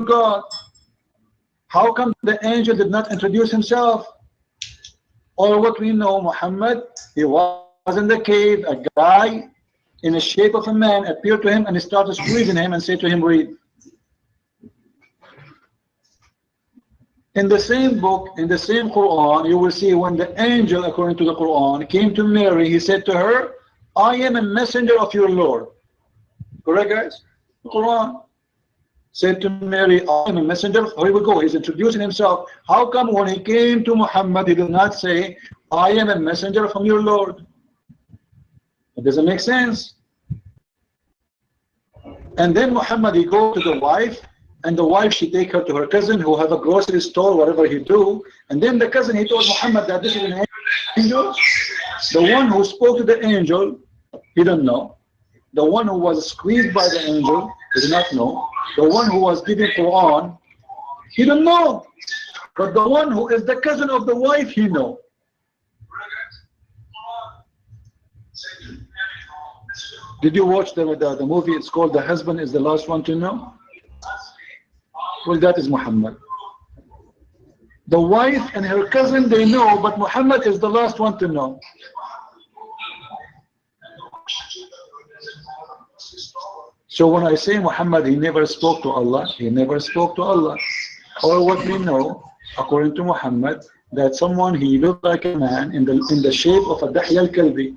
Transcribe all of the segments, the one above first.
God. How come the angel did not introduce himself? Or what we know, Muhammad, he was in the cave, a guy in the shape of a man appeared to him and he started squeezing him and said to him, read. In the same book, in the same Quran, you will see when the angel, according to the Quran, came to Mary, he said to her, I am a messenger of your Lord. Correct, guys? The Quran said to Mary, I am a messenger. Here we go. He's introducing himself. How come when he came to Muhammad, he did not say, I am a messenger from your Lord? It doesn't make sense. And then Muhammad, he go to the wife, and the wife, she take her to her cousin who have a grocery store, whatever he do. And then the cousin, he told Muhammad that this is an angel. The one who spoke to the angel, he didn't know. The one who was squeezed by the angel, he did not know. The one who was giving Quran, he didn't know. But the one who is the cousin of the wife, he know. Did you watch the movie? It's called The Husband is the Last One to Know. Well, that is Muhammad. The wife and her cousin, they know, but Muhammad is the last one to know. So when I say Muhammad, he never spoke to Allah, he never spoke to Allah. Or what we know, according to Muhammad, that someone, he looked like a man in the shape of a Dahya al-Kalbi.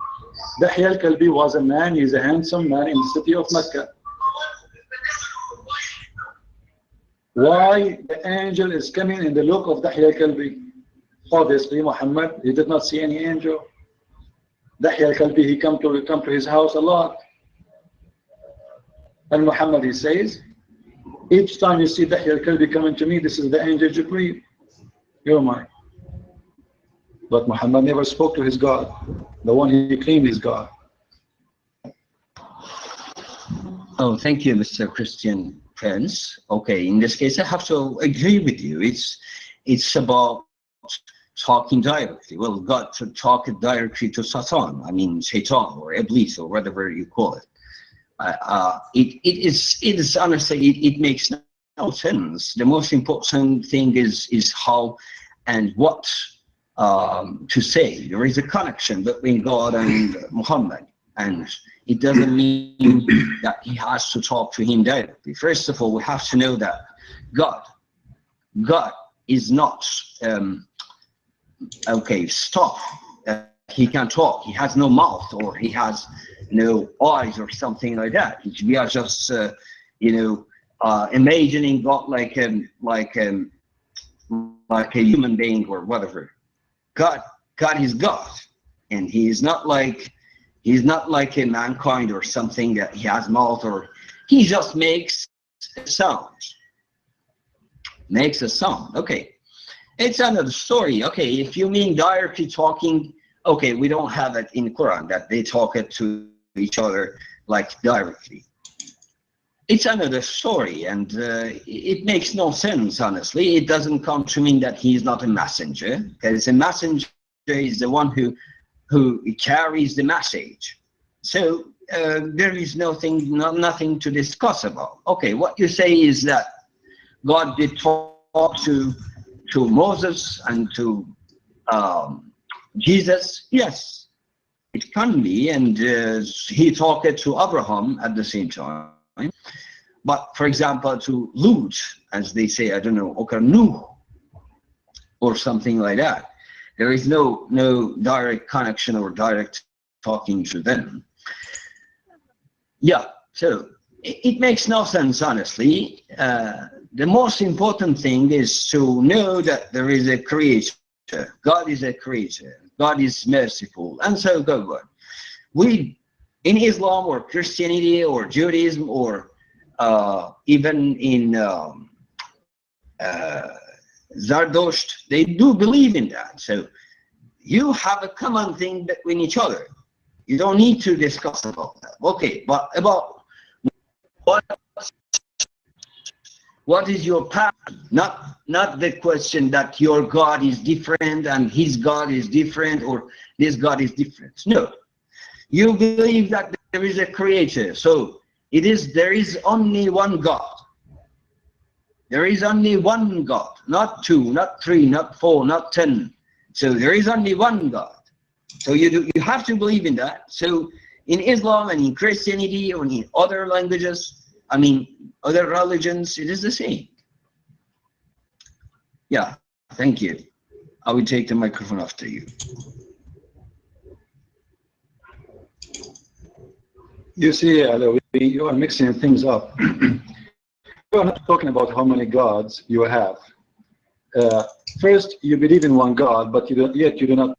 Dahya al-Kalbi was a man, he's a handsome man in the city of Mecca. Why the angel is coming in the look of Dahya al-Kalbi? Obviously, Muhammad, he did not see any angel. Dahya al-Kalbi, he come to his house a lot. And Muhammad, he says, each time you see Dahya al-Kalbi coming to me, this is the angel Jibreel. You're mine. But Muhammad never spoke to his God, the one he claimed is God. Oh, thank you, Mr. Christian Prince. Okay, in this case, I have to agree with you. It's about talking directly. Well, God to talk directly to Satan. I mean, Shaitan or Iblis or whatever you call it. It is honestly, it makes no sense. The most important thing is how and what to say. There is a connection between God and Muhammad, and it doesn't mean that he has to talk to him directly. First of all, we have to know that God is not okay, stop. He can talk. He has no mouth, or he has no eyes, or something like that. We are just imagining God like a human being or whatever. God is God, and he is not like a mankind or something that he has mouth, or he just makes a sound. Makes a sound. Okay, it's another story. Okay, if you mean directly talking, okay, we don't have it in Quran that they talk it to each other like directly. It's another story, and it makes no sense, honestly. It doesn't come to mean that he is not a messenger, because a messenger is the one who carries the message. So there is nothing to discuss about. Okay, what you say is that God did talk to Moses and to Jesus. Yes, it can be, and he talked to Abraham at the same time. But for example, to Lut, as they say, I don't know, or Nuh, or something like that, there is no direct connection or direct talking to them. Yeah, so it makes no sense, honestly. The most important thing is to know that there is a creator. God is a creator. God is merciful, and so go on. We, in Islam or Christianity or Judaism or even in Zardosht, they do believe in that. So you have a common thing between each other. You don't need to discuss about that. Okay, but about what is your path? Not the question that your God is different and his God is different or this God is different. No. You believe that there is a creator, so there is only one God. There is only one God, not two, not three, not four, not 10. So there is only one God. So you have to believe in that. So in Islam and in Christianity or in other languages, I mean other religions, it is the same. Yeah, thank you. I will take the microphone after you. You see, you are mixing things up. We are not talking about how many gods you have. First, you believe in one God, but yet you do not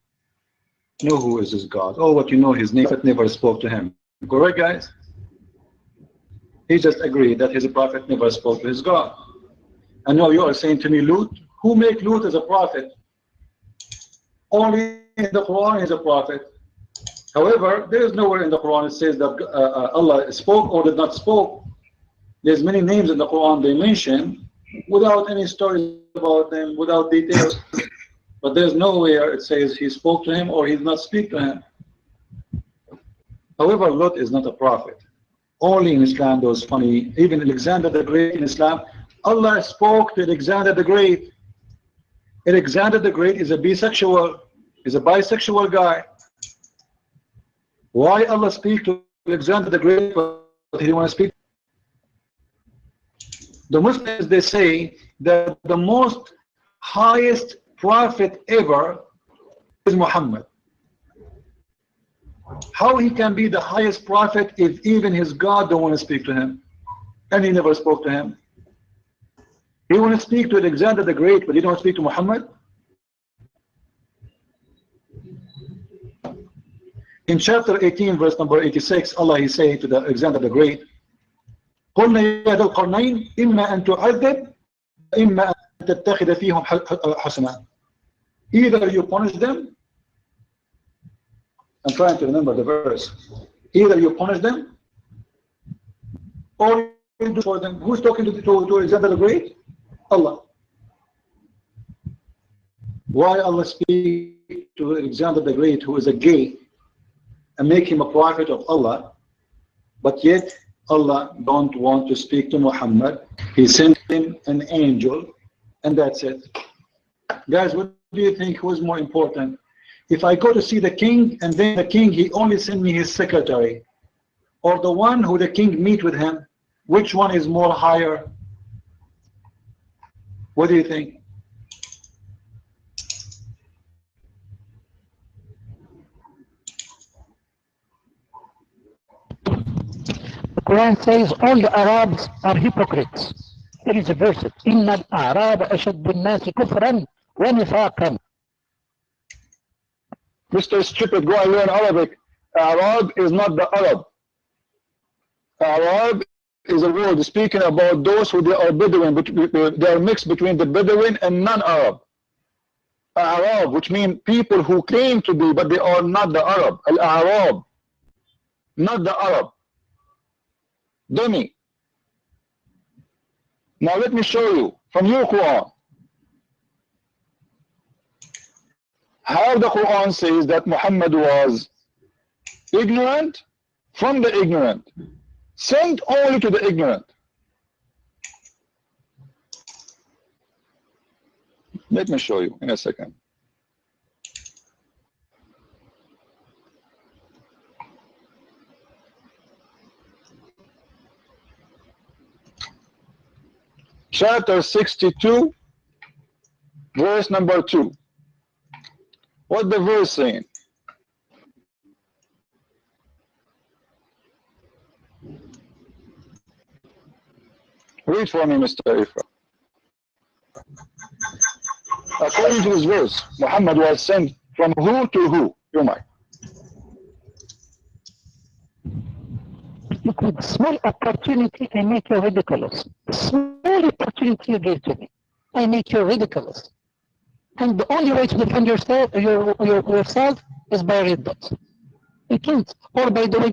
know who is this God. Oh, what you know, his name, but never spoke to him. Correct, guys? He just agreed that his prophet never spoke to his God. And now you are saying to me, Lut, who make Lut as a prophet? Only in the Quran is a prophet. However, there is nowhere in the Quran it says that Allah spoke or did not spoke. There's many names in the Quran they mention without any stories about them, without details. But there's nowhere it says he spoke to him or he did not speak to him. However, Lut is not a prophet. Only in Islam those funny, even Alexander the Great in Islam, Allah spoke to Alexander the Great. Alexander the Great is a bisexual, is a bisexual guy. Why Allah speak to Alexander the Great but he didn't want to speak? The Muslims, they say that the most highest prophet ever is Muhammad. How he can be the highest prophet if even his God don't want to speak to him? And he never spoke to him. He want to speak to Alexander the Great, but he don't want to speak to Muhammad? In chapter 18, verse number 86, Allah he say to the Alexander the Great, قلنا يا ذا القرنين إما أن تعذب إما أن تتخذ فيهم حسنا. Either you punish them, I'm trying to remember the verse, either you punish them or you do for them. Who's talking to Alexander the Great? Allah. Why Allah speak to Alexander the Great, who is a gay, and make him a prophet of Allah, but yet Allah don't want to speak to Muhammad? He sent him an angel, and that's it. Guys, what do you think was more important? If I go to see the king, and then the king, he only sent me his secretary, or the one who the king meet with him, which one is more higher? What do you think? The Quran says all the Arabs are hypocrites. There is a verse, إِنَّ الْأَعْرَابَ أَشَدُّ النَّاسِ كُفْرًا وَنِفَاقًا. Mr. Stupid, go and learn Arabic. Arab is not the Arab. Arab is a word speaking about those who they are Bedouin, they are mixed between the Bedouin and non-Arab. Arab, which means people who claim to be, but they are not the Arab. Al-Arab, not the Arab. Dummy. Now let me show you from your Quran how the Quran says that Muhammad was ignorant from the ignorant, sent only to the ignorant. Let me show you in a second. Chapter 62, verse number 2. What the verse saying? Read for me, Mr. Ifra. According to this verse, Muhammad was sent from who to who? You might. Look, with small opportunity, I make you ridiculous. Small opportunity you gave to me, I make you ridiculous. And the only way to defend yourself, yourself is by read that. You can't. Or by doing.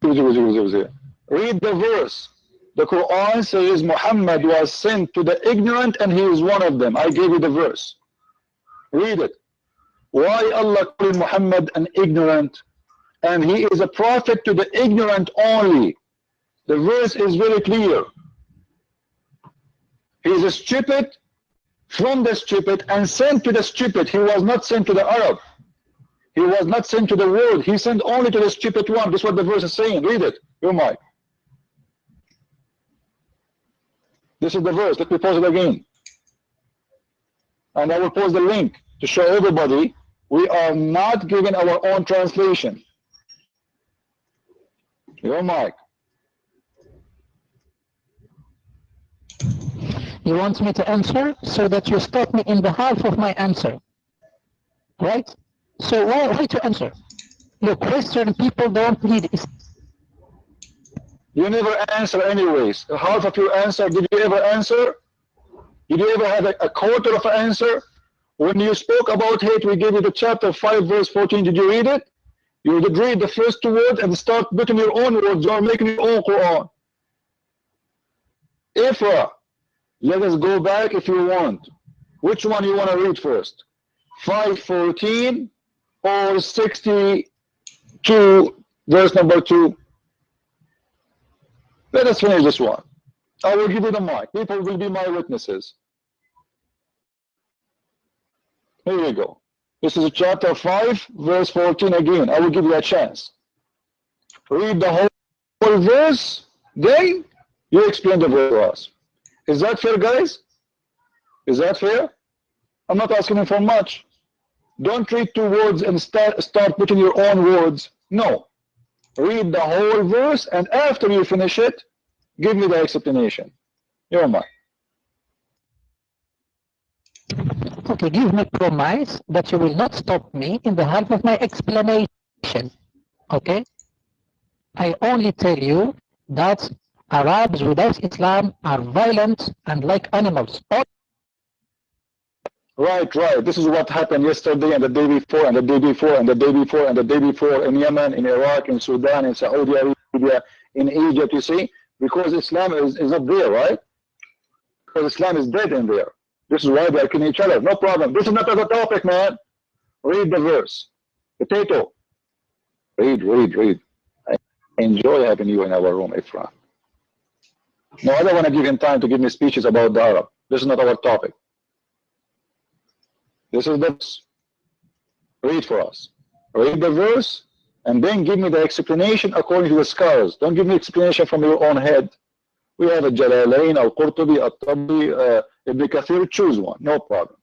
Read the verse. The Quran says Muhammad was sent to the ignorant and he is one of them. I gave you the verse. Read it. Why Allah called Muhammad an ignorant? And he is a prophet to the ignorant only. The verse is very clear. He is stupid from the stupid and sent to the stupid. He was not sent to the Arab. He was not sent to the world. He sent only to the stupid one. This is what the verse is saying. Read it. Your mic. This is the verse. Let me pause it again. And I will post the link to show everybody we are not giving our own translation. Your mic. You want me to answer so that you stop me in behalf of my answer, right? So why to answer? Look, Western people don't need. You never answer anyways. Half of your answer, did you ever answer? Did you ever have a quarter of an answer? When you spoke about hate, we gave you the chapter 5 verse 14. Did you read it? You did read the first 2 words and start putting your own words or making your own Quran. Ifra, let us go back if you want. Which one you want to read first? 5:14 or 62 verse number 2? Let us finish this one. I will give you the mic. People will be my witnesses. Here we go. This is chapter 5, verse 14 again. I will give you a chance. Read the whole verse, then you explain the verse to us. Is that fair, guys? Is that fair? I'm not asking for much. Don't read 2 words and start putting your own words. No. Read the whole verse, and after you finish it, give me the explanation. You're mine. Okay, give me promise that you will not stop me in the half of my explanation. Okay? I only tell you that Arabs without Islam are violent and like animals. Right. This is what happened yesterday and the day before and the day before and the day before and the day before in Yemen, in Iraq, in Sudan, in Saudi Arabia, in Egypt, you see? Because Islam is not there, right? Because Islam is dead in there. This is why they are killing each other. No problem. This is not the topic, man. Read the verse. Potato. Read. I enjoy having you in our room, Ifra. No, I don't want to give him time to give me speeches about the Arab. This is not our topic. This is the verse. Read for us. Read the verse and then give me the explanation according to the scholars. Don't give me explanation from your own head. We have a Jalalain, Al-Qurtubi, Al-Tabri, Ibn Kathir. Choose one, no problem.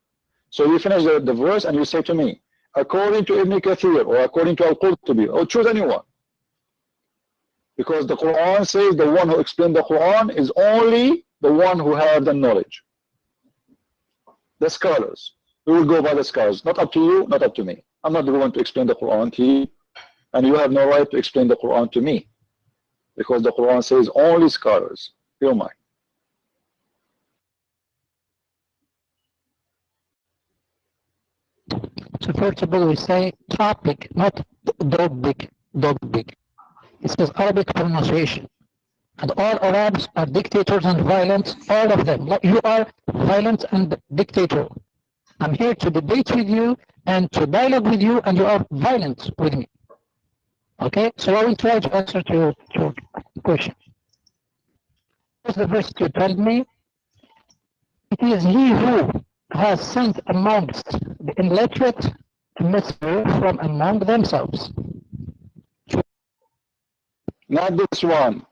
So you finish the verse and you say to me, according to Ibn Kathir or according to Al-Qurtubi, or choose anyone. Because the Quran says the one who explained the Quran is only the one who has the knowledge. The scholars. We will go by the scholars. Not up to you, not up to me. I'm not the one to explain the Quran to you. And you have no right to explain the Quran to me. Because the Quran says only scholars. You're mine. So first of all, we say topic, not dog big. It says Arabic pronunciation. And all Arabs are dictators and violent, all of them. Like you are violent and dictator. I'm here to debate with you and to dialogue with you, and you are violent with me. Okay, so I will try to answer to your question. What's the verse you told me? It is he who has sent amongst the illiterate a messenger from among themselves. Not this one.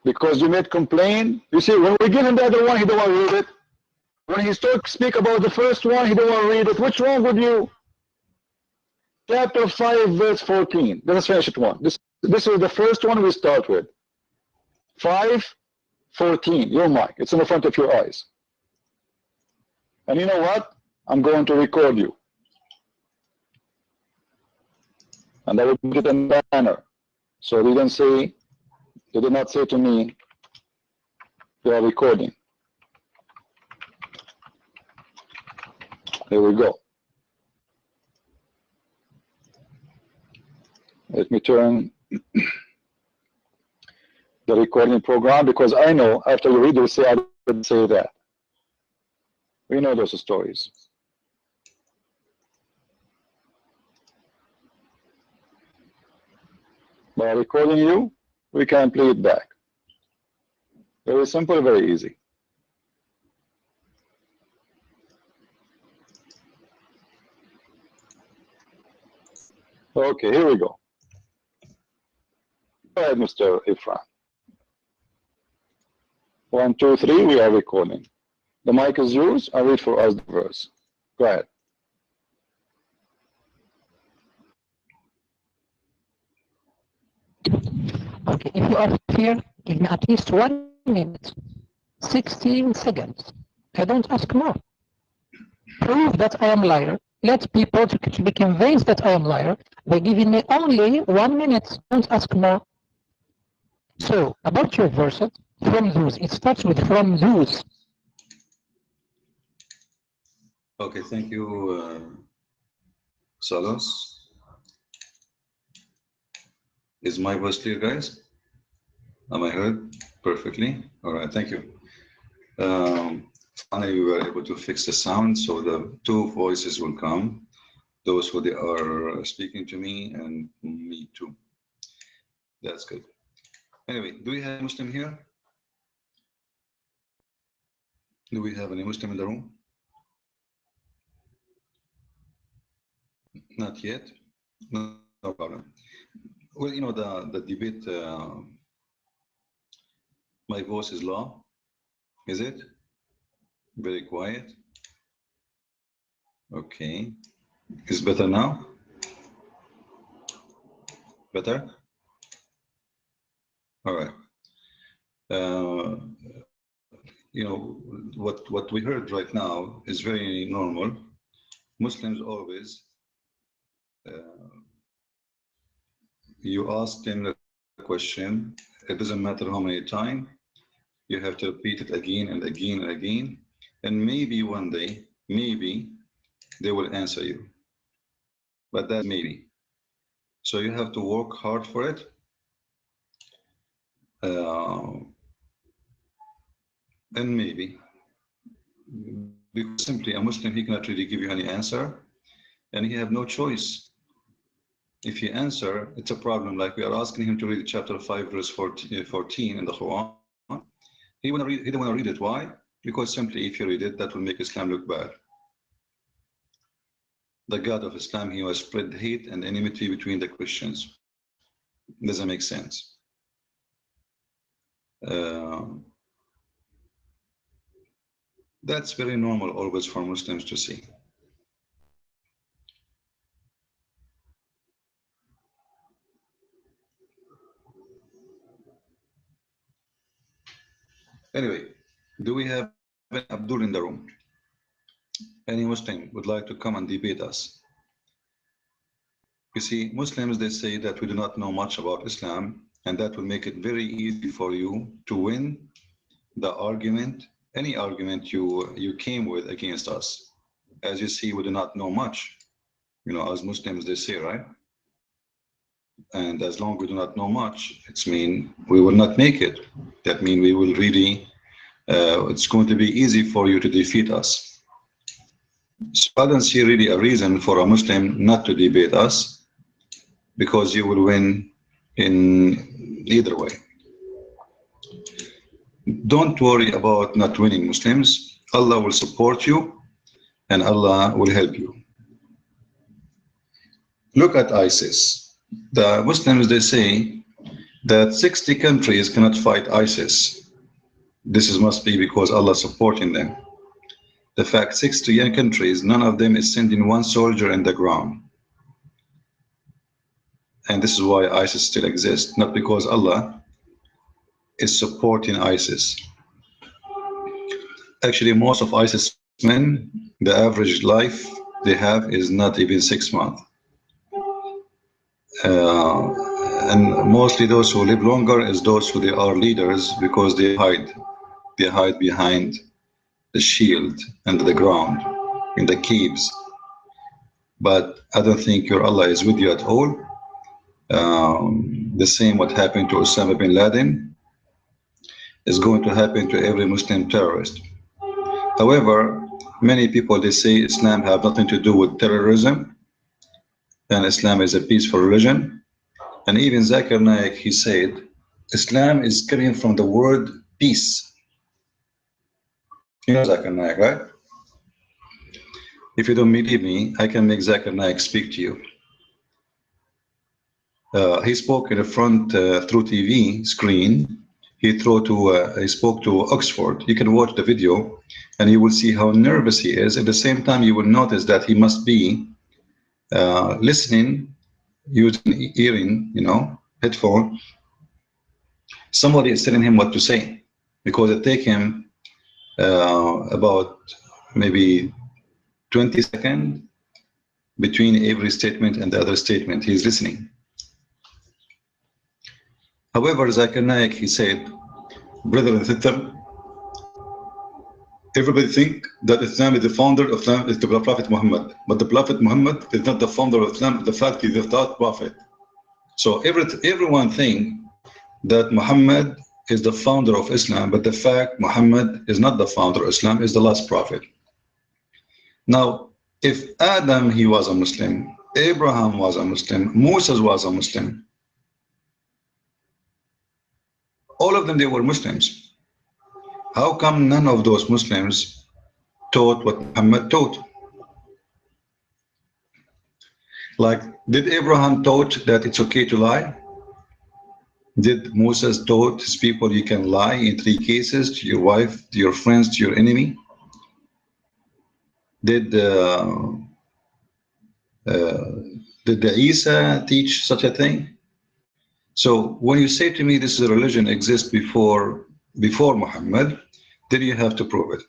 Because you made complaint. You see, when we give him the other one, he don't want to read it. When he speak about the first one, he don't want to read it. What's wrong with you? Chapter 5, verse 14. Let us finish it one. This is the first one we start with. 5:14. Your mic. It's in the front of your eyes. And you know what? I'm going to record you. And I will put it in the banner. So you did not say to me, you are recording. There we go. Let me turn the recording program, because I know after you read, you'll say I didn't say that. We know those stories. By recording you, we can play it back. Very simple, very easy. Okay, here we go. Go ahead, Mr. Ifran. 1, 2, 3, we are recording. The mic is yours. I read for us the verse. Go ahead. Okay, if you are here, give me at least 1 minute, 16 seconds. I don't ask more. Prove that I am liar. Let people to be convinced that I am liar by giving me only 1 minute. Don't ask more. So, about your verses, from those, it starts with from those. Okay, thank you, Salas. Is my voice clear, guys? Am I heard perfectly? All right, thank you. Finally, we were able to fix the sound, so the two voices will come, those who they are speaking to me and me too. That's good. Anyway, do we have a Muslim here? Do we have any Muslim in the room? Not yet? No, no problem. Well, you know, the debate, my voice is low. Is it? Very quiet. Okay. Is better now? Better? All right. You know, what we heard right now is very normal. Muslims always, you ask them the question, it doesn't matter how many times, you have to repeat it again and again and again, and maybe one day, maybe they will answer you, but that's maybe. So you have to work hard for it. And maybe, because simply a Muslim, he cannot really give you any answer, and he have no choice. If you answer, it's a problem. Like we are asking him to read chapter 5, verse 14 in the Quran. He don't want to read it. Why? Because simply if you read it, that will make Islam look bad. The God of Islam, he will spread hate and enmity between the Christians. Doesn't make sense. That's very normal always for Muslims to see. Anyway, do we have Abdul in the room? Any Muslim would like to come and debate us? You see, Muslims, they say that we do not know much about Islam, and that will make it very easy for you to win the argument, any argument you came with against us. As you see, we do not know much. You know, as Muslims, they say, right? And as long as we do not know much, it's mean we will not make it. That means we will really, it's going to be easy for you to defeat us. So I don't see really a reason for a Muslim not to debate us, because you will win in either way. Don't worry about not winning, Muslims. Allah will support you and Allah will help you. Look at ISIS. The Muslims, they say that 60 countries cannot fight ISIS. This must be because Allah is supporting them. The fact 60 countries, none of them is sending one soldier in the ground. And this is why ISIS still exists, not because Allah is supporting ISIS. Actually, most of ISIS men, the average life they have is not even 6 months. And mostly those who live longer is those who they are leaders, because they hide behind the shield under the ground in the caves. But I don't think your Allah is with you at all. The same what happened to Osama bin Laden is going to happen to every Muslim terrorist. However, many people, they say Islam have nothing to do with terrorism, and Islam is a peaceful religion. And even Zakir Naik, he said, Islam is coming from the word peace. You know Zakir Naik, right? If you don't believe me, I can make Zakir Naik speak to you. He spoke in the front through TV screen. He spoke to Oxford. You can watch the video and you will see how nervous he is. At the same time, you will notice that he must be listening, using hearing, headphone. Somebody is telling him what to say, because it takes him about maybe 20 seconds between every statement and the other statement. He's listening. However, Zakir Naik, he said, brother and sister, everybody think that Islam is the founder of Islam is the Prophet Muhammad, but the Prophet Muhammad is not the founder of Islam. The fact is the third prophet. So everyone think that Muhammad is the founder of Islam, but the fact Muhammad is not the founder of Islam, is the last prophet. Now, if Adam, he was a Muslim, Abraham was a Muslim, Moses was a Muslim, all of them, they were Muslims. How come none of those Muslims taught what Muhammad taught? Like, did Abraham taught that it's okay to lie? Did Moses taught his people you can lie in 3 cases, to your wife, to your friends, to your enemy? Did the Isa teach such a thing? So when you say to me this is a religion exists before Muhammad, then you have to prove it.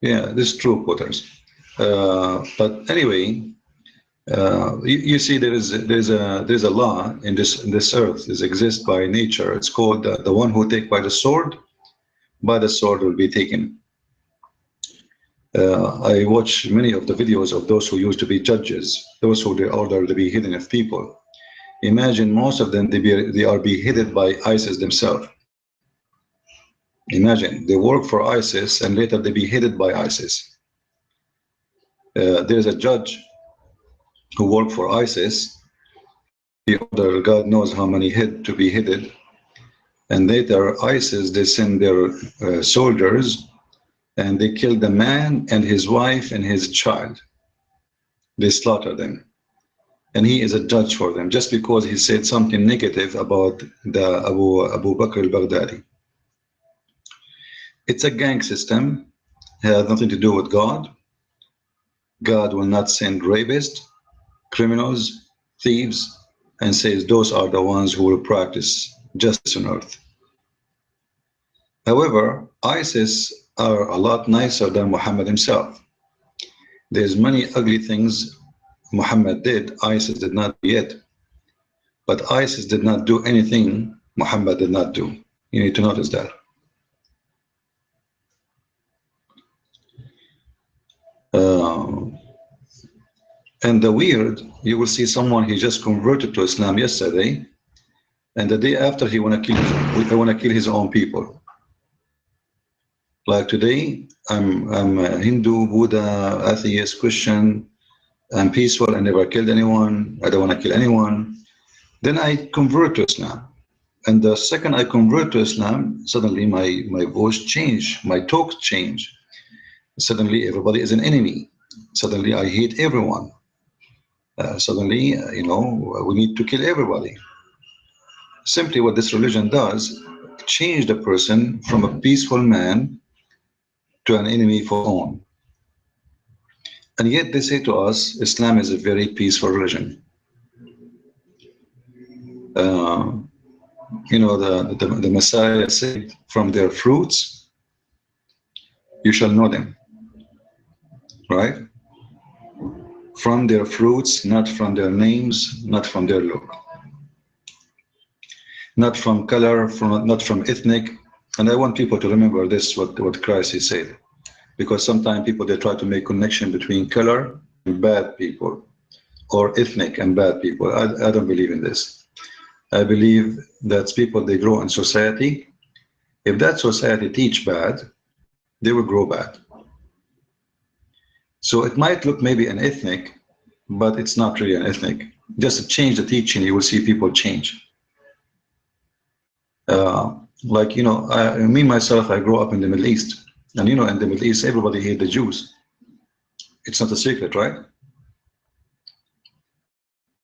Yeah, this is true, Potters. But anyway, you see, there's a law in this earth. This exists by nature. It's called the one who take by the sword will be taken. I watch many of the videos of those who used to be judges, those who they order the beheading of people. Imagine most of them they are beheaded by ISIS themselves. Imagine they work for ISIS and later they beheaded by ISIS. There's a judge who worked for ISIS. He ordered God knows how many head to be beheaded, and later ISIS, they send their soldiers and they kill the man and his wife and his child. They slaughter them, and he is a judge for them just because he said something negative about the Abu Bakr al-Baghdadi. It's a gang system. It has nothing to do with God. God will not send rapists, criminals, thieves, and says those are the ones who will practice justice on earth. However, ISIS are a lot nicer than Muhammad himself. There's many ugly things Muhammad did, ISIS did not yet. But ISIS did not do anything Muhammad did not do. You need to notice that. And the weird, you will see someone, he just converted to Islam yesterday, and the day after he want to kill his own people. Like today, I'm a Hindu, Buddha, atheist, Christian, I'm peaceful, I never killed anyone, I don't want to kill anyone. Then I convert to Islam. And the second I convert to Islam, suddenly my voice changed, my talk changed. Suddenly everybody is an enemy. Suddenly I hate everyone. Suddenly, we need to kill everybody. Simply what this religion does, change the person from a peaceful man to an enemy for own. And yet they say to us, Islam is a very peaceful religion. The Messiah said, from their fruits, you shall know them. Right? From their fruits, not from their names, not from their look. Not from color, not from ethnic. And I want people to remember this, what Christ has said. Because sometimes people, they try to make connection between color and bad people, or ethnic and bad people. I don't believe in this. I believe that people, they grow in society. If that society teach bad, they will grow bad. So it might look maybe an ethnic, but it's not really an ethnic. Just to change the teaching, you will see people change. Like, you know, me myself, I grew up in the Middle East. And you know, in the Middle East, everybody hate the Jews. It's not a secret, right?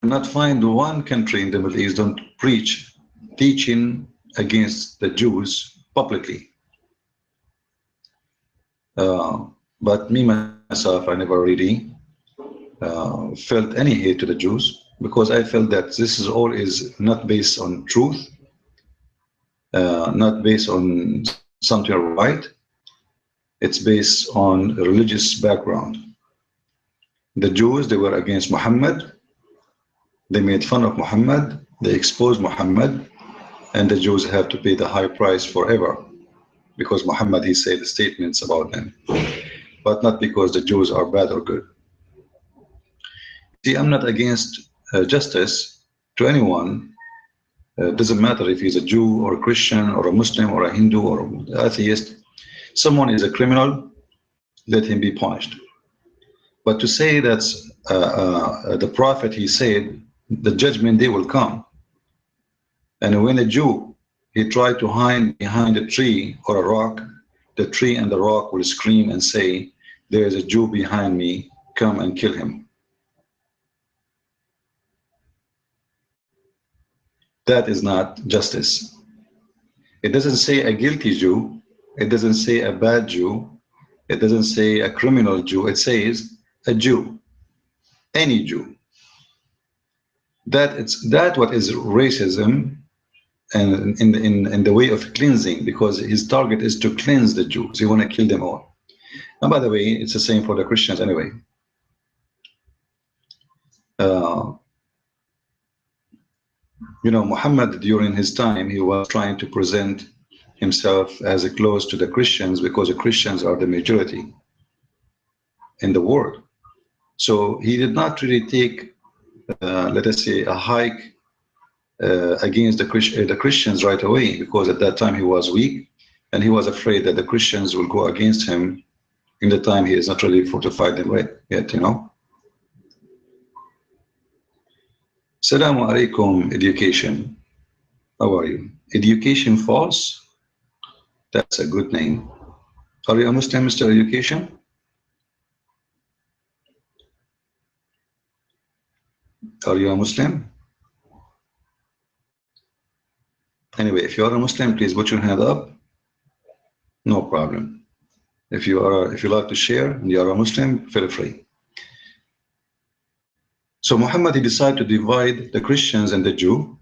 Not find one country in the Middle East don't preach teaching against the Jews publicly. But me myself, I never really felt any hate to the Jews, because I felt that this is all is not based on truth, not based on something right. It's based on religious background. The Jews, they were against Muhammad. They made fun of Muhammad. They exposed Muhammad, and the Jews have to pay the high price forever, because Muhammad, he said statements about them, but not because the Jews are bad or good. See, I'm not against justice to anyone. Doesn't matter if he's a Jew or a Christian or a Muslim or a Hindu or an atheist. Someone is a criminal, let him be punished. But to say that the Prophet, he said, the judgment day will come. And when a Jew, he tried to hide behind a tree or a rock, the tree and the rock will scream and say, there is a Jew behind me, come and kill him. That is not justice. It doesn't say a guilty Jew. It doesn't say a bad Jew. It doesn't say a criminal Jew. It says a Jew, any Jew. That what is racism, and in the way of cleansing, because his target is to cleanse the Jews. He want to kill them all. And by the way, it's the same for the Christians anyway. You know, Muhammad, during his time, he was trying to present himself as close to the Christians, because the Christians are the majority in the world. So he did not really take, let us say, a hike against the Christians right away, because at that time he was weak, and he was afraid that the Christians will go against him in the time he is not ready to fight them yet, you know. Assalamu alaikum, education. How are you? Education False? That's a good name. Are you a Muslim, Mr. Education? Are you a Muslim? Anyway, if you are a Muslim, please put your hand up. No problem. If you like to share and you are a Muslim, feel free. So Muhammad, he decided to divide the Christians and the Jew.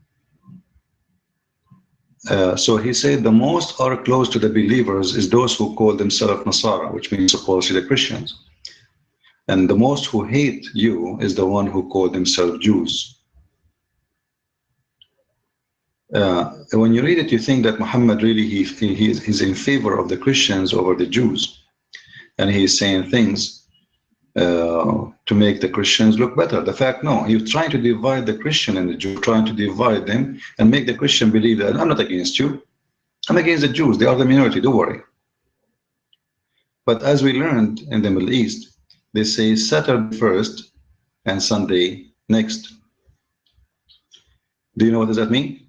So he said the most are close to the believers is those who call themselves Nasara, which means supposedly the Christians. And the most who hate you is the one who call themselves Jews. When you read it, you think that Muhammad really, he's in favor of the Christians over the Jews. And he's saying things to make the Christians look better. The fact, no, he's trying to divide the Christian and the Jew, trying to divide them and make the Christian believe that I'm not against you, I'm against the Jews, they are the minority, don't worry. But as we learned in the Middle East, they say Saturday first and Sunday next. Do you know what does that mean?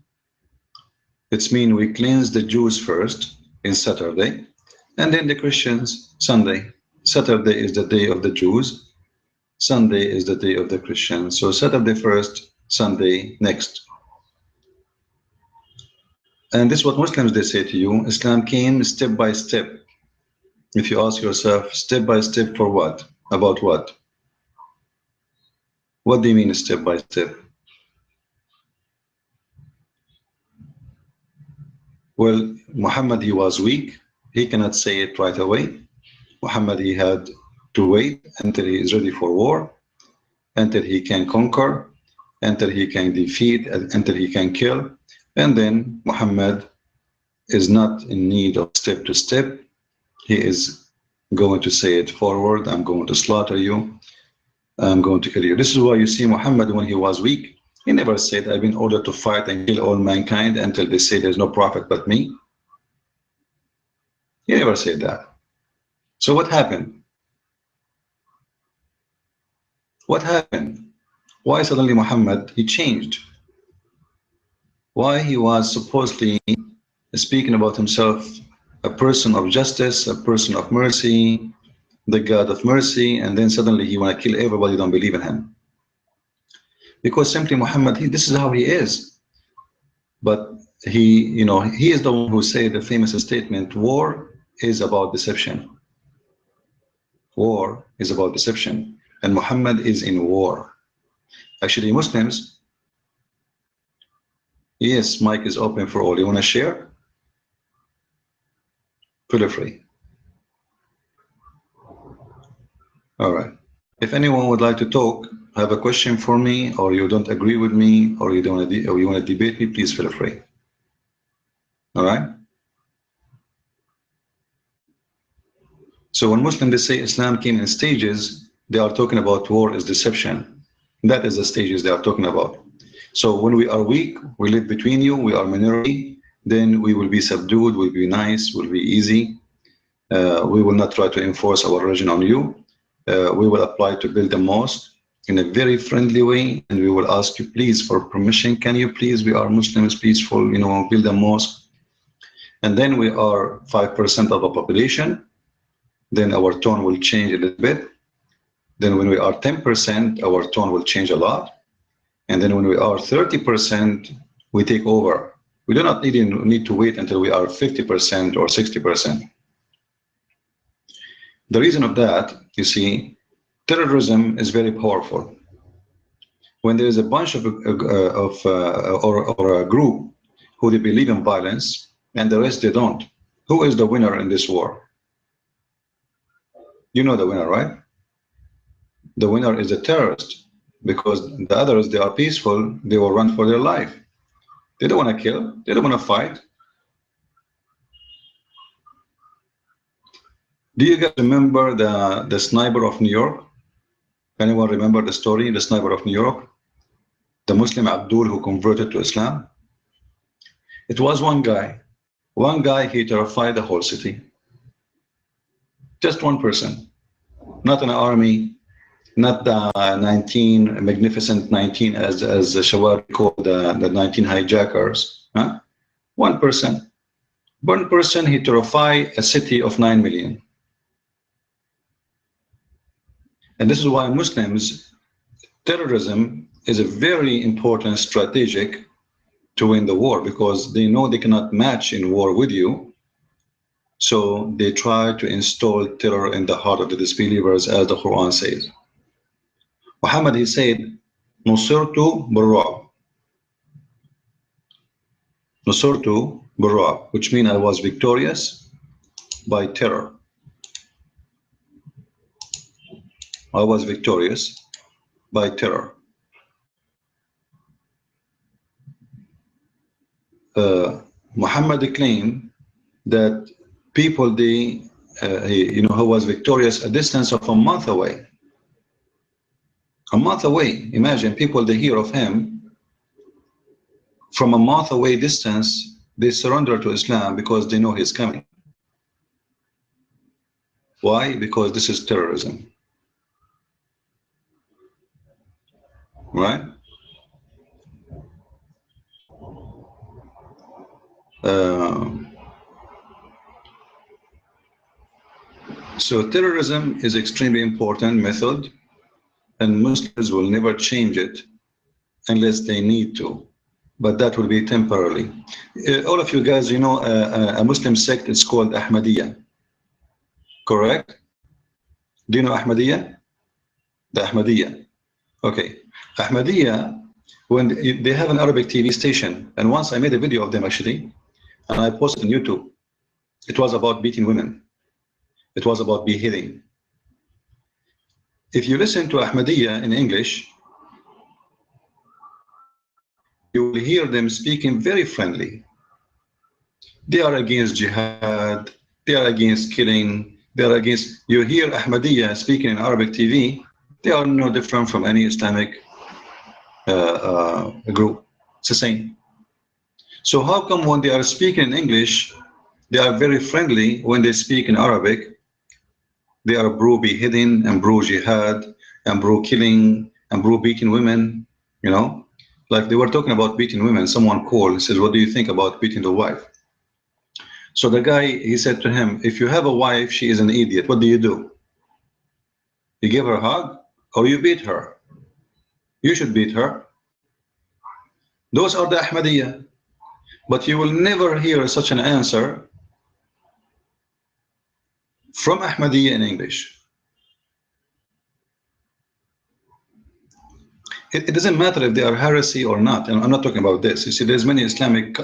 It's mean we cleanse the Jews first in Saturday, and then the Christians Sunday. Saturday is the day of the Jews, Sunday is the day of the Christians. So Saturday first, Sunday next. And this is what Muslims, they say to you, Islam came step by step. If you ask yourself, step by step for what? About what? What do you mean step by step? Well, Muhammad, he was weak. He cannot say it right away. Muhammad, he had to wait until he is ready for war, until he can conquer, until he can defeat, until he can kill. And then Muhammad is not in need of step to step. He is going to say it forward, I'm going to slaughter you, I'm going to kill you. This is why you see Muhammad, when he was weak, he never said, I've been ordered to fight and kill all mankind until they say there's no prophet but me. He never said that. So what happened? What happened? Why suddenly Muhammad, he changed? Why he was supposedly speaking about himself, a person of justice, a person of mercy, the God of mercy, and then suddenly he want to kill everybody who don't believe in him. Because simply Muhammad, this is how he is. But he is the one who said the famous statement, war is about deception. War is about deception. And Muhammad is in war. Actually, Muslims, yes, mic is open for all. You want to share? Feel free. All right. If anyone would like to talk, have a question for me, or you don't agree with me, or you don't, or you want to debate me, please feel free. All right. So when Muslims they say Islam came in stages, they are talking about war is deception. That is the stages they are talking about. So when we are weak, we live between you, we are minority, then we will be subdued, we'll be nice, we'll be easy. We will not try to enforce our religion on you. We will apply to build a mosque in a very friendly way, and we will ask you please for permission. Can you please, we are Muslims, peaceful, build a mosque. And then we are 5% of the population. Then our tone will change a little bit. Then when we are 10%, our tone will change a lot. And then when we are 30%, we take over. We do not need to wait until we are 50% or 60%. The reason of that, you see, terrorism is very powerful. When there is a bunch of or a group who they believe in violence and the rest they don't, who is the winner in this war? You know the winner, right? The winner is the terrorist, because the others, they are peaceful, they will run for their life. They don't want to kill, they don't want to fight. Do you guys remember the sniper of New York? Anyone remember the story, the sniper of New York? The Muslim Abdul who converted to Islam? It was one guy. One guy, he terrified the whole city. Just one person. Not an army, not the magnificent 19, as Shawari called the 19 hijackers. Huh? One person. One person, he terrified a city of 9 million. And this is why Muslims, terrorism is a very important strategic to win the war, because they know they cannot match in war with you. So they try to install terror in the heart of the disbelievers, as the Quran says. Muhammad, he said, Nusirtu Barra. Nusirtu Barra, which means I was victorious by terror. I was victorious by terror. Muhammad claimed that people, who was victorious a distance of a month away. A month away. Imagine people, they hear of him from a month away distance, they surrender to Islam because they know he's coming. Why? Because this is terrorism. Right? So terrorism is extremely important method, and Muslims will never change it unless they need to, but that will be temporarily. All of you guys, a Muslim sect is called Ahmadiyya, correct? Do you know Ahmadiyya? The Ahmadiyya. Okay. Ahmadiyya, when they have an Arabic TV station, and once I made a video of them actually, and I posted on YouTube. It was about beating women. It was about beheading. If you listen to Ahmadiyya in English, you will hear them speaking very friendly. They are against jihad, they are against killing, they are against, you hear Ahmadiyya speaking in Arabic TV, they are no different from any Islamic group. It's the same. So how come when they are speaking in English, they are very friendly? When they speak in Arabic, they are pro beheading and pro jihad and pro killing and pro beating women, Like they were talking about beating women. Someone called and says, what do you think about beating the wife? So the guy, he said to him, if you have a wife, she is an idiot. What do? You give her a hug or you beat her? You should beat her. Those are the Ahmadiyya. But you will never hear such an answer from Ahmadiyya in English. It doesn't matter if they are heresy or not, and I'm not talking about this. You see, there's many Islamic,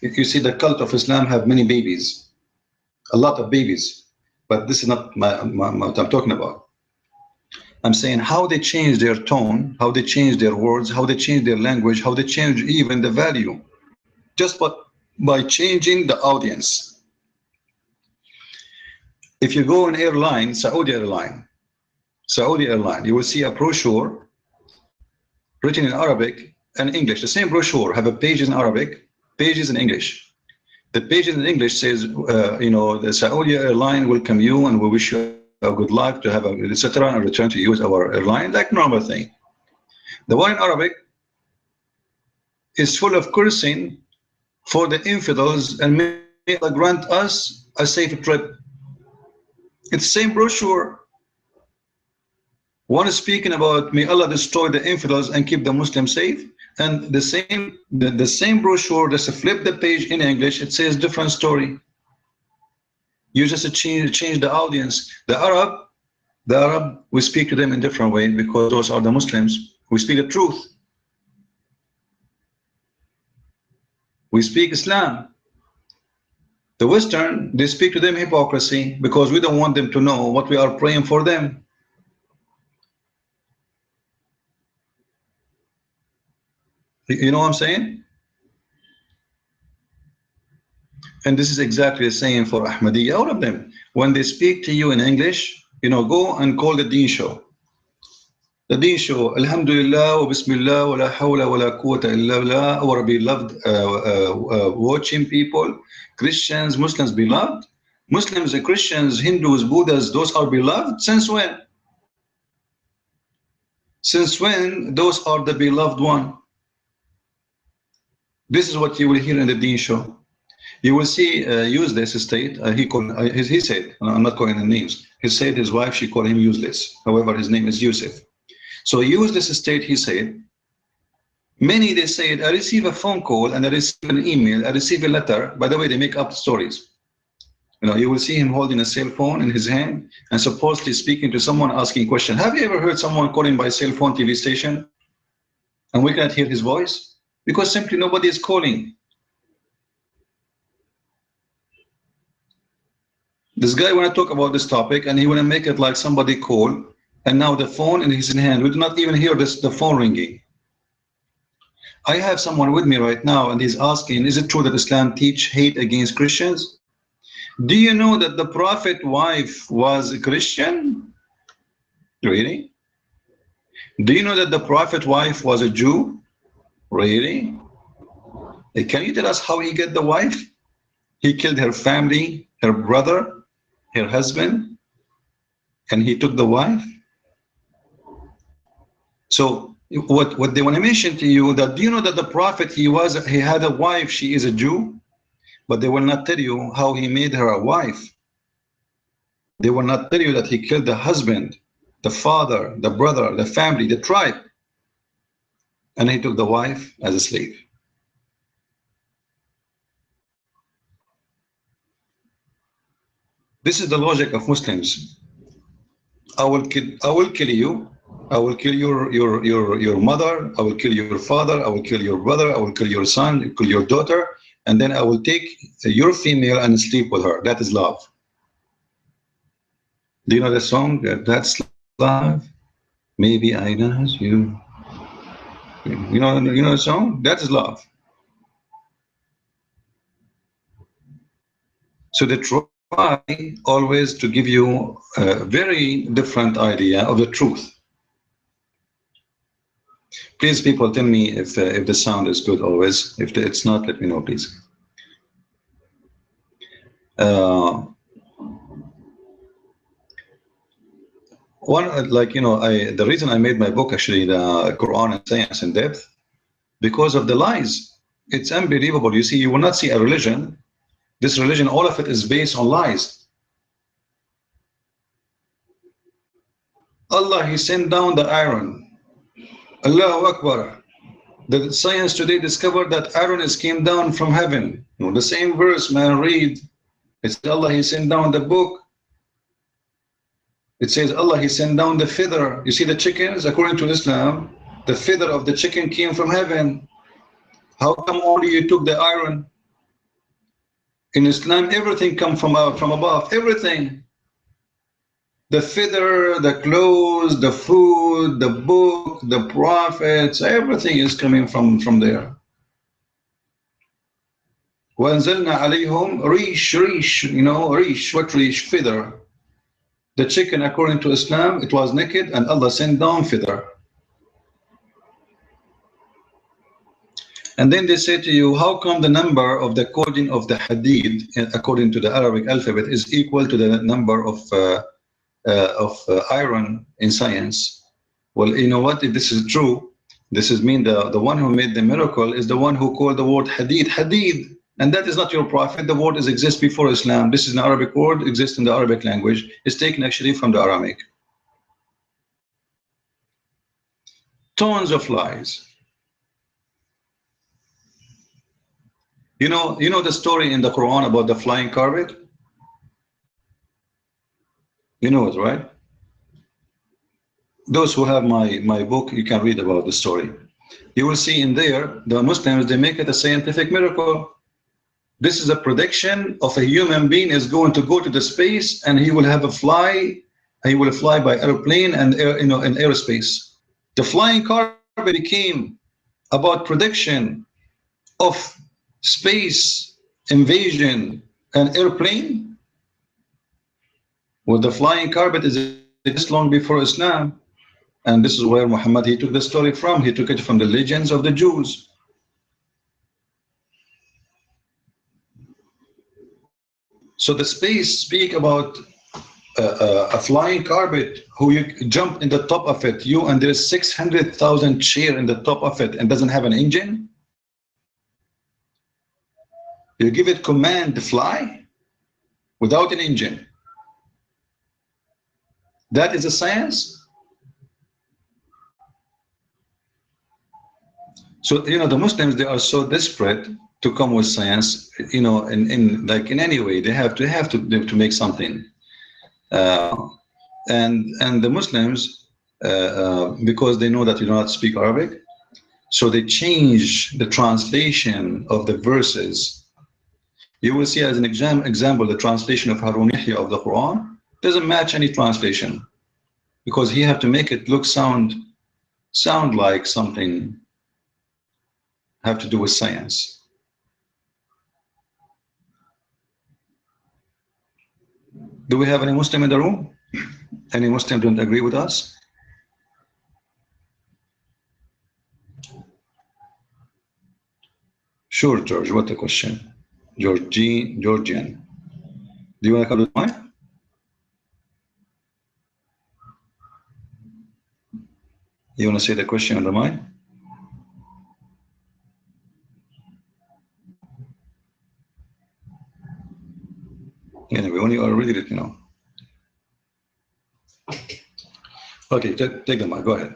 you see the cult of Islam have many babies, a lot of babies, but this is not what I'm talking about. I'm saying how they change their tone, how they change their words, how they change their language, how they change even the value, just by changing the audience. If you go on airline, Saudi Airline, you will see a brochure written in Arabic and English. The same brochure have a pages in Arabic, pages in English. The pages in English says, you know, the Saudi Airline welcome you and we wish you a good luck to have a etc. and return to use our airline, like normal thing. The one in Arabic is full of cursing for the infidels and may Allah grant us a safe trip. It's the same brochure. One is speaking about may Allah destroy the infidels and keep the Muslims safe, and the same brochure, just flip the page in English, it says different story. You just change the audience. The Arab, we speak to them in different way because those are the Muslims. We speak the truth. We speak Islam. The Western, they speak to them hypocrisy because we don't want them to know what we are praying for them. You know what I'm saying? And this is exactly the same for Ahmadiyya, all of them. When they speak to you in English, you know, go and call the Deen show. The Deen show, Alhamdulillah, wa Bismillah, wa la hawla wa la quwwata illa billah, our beloved watching people, Christians, Muslims beloved. Muslims, Christians, Hindus, Buddhas, those are beloved. Since when? Since when those are the beloved one? This is what you will hear in the Deen show. You will see useless state. He said, I'm not calling the names. He said his wife, she called him useless. However, his name is Yusuf. So useless state, he said, many they said, I receive a phone call and I receive an email, I receive a letter. By the way, they make up stories. You know, you will see him holding a cell phone in his hand and supposedly speaking to someone asking questions. Have you ever heard someone calling by cell phone TV station and we cannot hear his voice? Because simply nobody is calling. This guy want to talk about this topic and he want to make it like somebody call, and now the phone in his hand, we do not even hear the phone ringing. I have someone with me right now and he's asking, is it true that Islam teach hate against Christians? Do you know that the Prophet's wife was a Christian? Really? Do you know that the Prophet's wife was a Jew? Really? Can you tell us how he got the wife? He killed her family, her brother, her husband, and he took the wife. So what they want to mention to you, that do you know that the Prophet, he had a wife, she is a Jew, but they will not tell you how he made her a wife. They will not tell you that he killed the husband, the father, the brother, the family, the tribe, and he took the wife as a slave. This is the logic of Muslims. I will kill you. I will kill your mother. I will kill your father. I will kill your brother. I will kill your son. I will kill your daughter, and then I will take your female and sleep with her. That is love. Do you know the song? That's love. Maybe I know you. You know the song? That is love. So they try always to give you a very different idea of the truth. Please, people, tell me if the sound is good always. If it's not, let me know, please. The reason I made my book, actually, the Quran and Science in Depth, because of the lies. It's unbelievable. You see, you will not see a religion This religion, all of it is based on lies. Allah, He sent down the iron. Allahu Akbar. The science today discovered that iron came down from heaven. You know, the same verse, man, read. It says Allah, He sent down the book. It says Allah, He sent down the feather. You see the chickens, according to Islam, the feather of the chicken came from heaven. How come only you took the iron? In Islam, everything comes from above, everything. The feather, the clothes, the food, the book, the prophets, everything is coming from there. وَأَنزَلْنَا عَلَيْهُمْ رِيشْ, you know, rish, what rish? Feather. The chicken, according to Islam, it was naked and Allah sent down feather. And then they say to you, how come the number of the coding of the hadith, according to the Arabic alphabet, is equal to the number of iron in science? Well, you know what? If this is true, this is mean the one who made the miracle is the one who called the word hadith, hadith. And that is not your prophet. The word exists before Islam. This is an Arabic word, exists in the Arabic language. It's taken actually from the Aramaic. Tons of lies. You know the story in the Quran about the flying carpet? You know it, right? Those who have my book, you can read about the story. You will see in there, the Muslims, they make it a scientific miracle. This is a prediction of a human being is going to go to the space and he will have a fly, he will fly by airplane and in aerospace. The flying carpet became about prediction of space invasion and airplane. Well, the flying carpet is just long before Islam, and this is where Muhammad, he took the story from. He took it from the legends of the Jews. So the space speak about a flying carpet who you jump in the top of it, you, and there's 600,000 chair in the top of it and doesn't have an engine. You give it command to fly without an engine. That is a science. So, you know, the Muslims, they are so desperate to come with science, you know, in any way, they have to make something. And the Muslims, because they know that you do not speak Arabic, so they change the translation of the verses. You will see as an example, the translation of Harun Yahya of the Quran doesn't match any translation, because he have to make it look sound like something have to do with science. Do we have any Muslim in the room? Any Muslim don't agree with us? Sure, George, what the question? Georgian. Do you want to come to mine? You want to say the question on the mic? Anyway, when you are ready, let me know. Okay, take the mic, go ahead.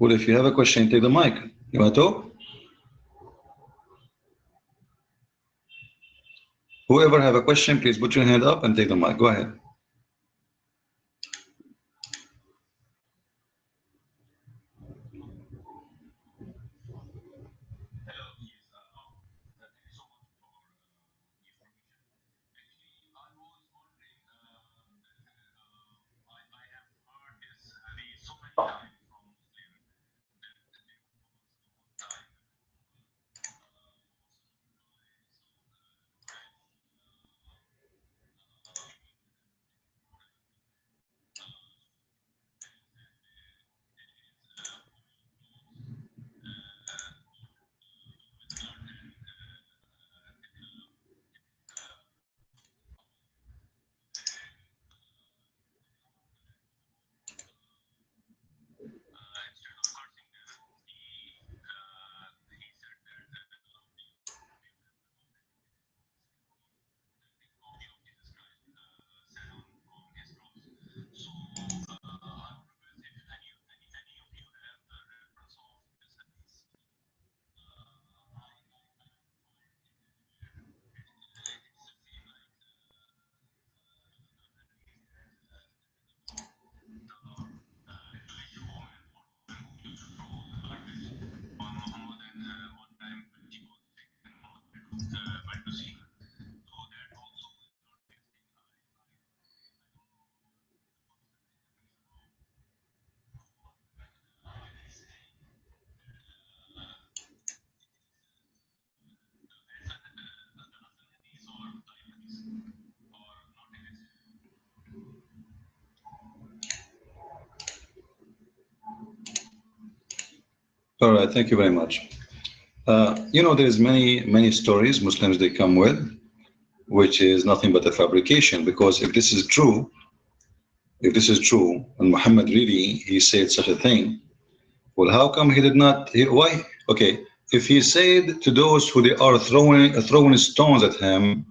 Well, if you have a question, take the mic. You want to talk? Whoever have a question, please put your hand up and take the mic. Go ahead. All right, thank you very much. You know, there's many stories Muslims they come with, which is nothing but a fabrication. Because if this is true, and Muhammad really he said such a thing, well, how come he did not? Why? Okay, if he said to those who they are throwing stones at him,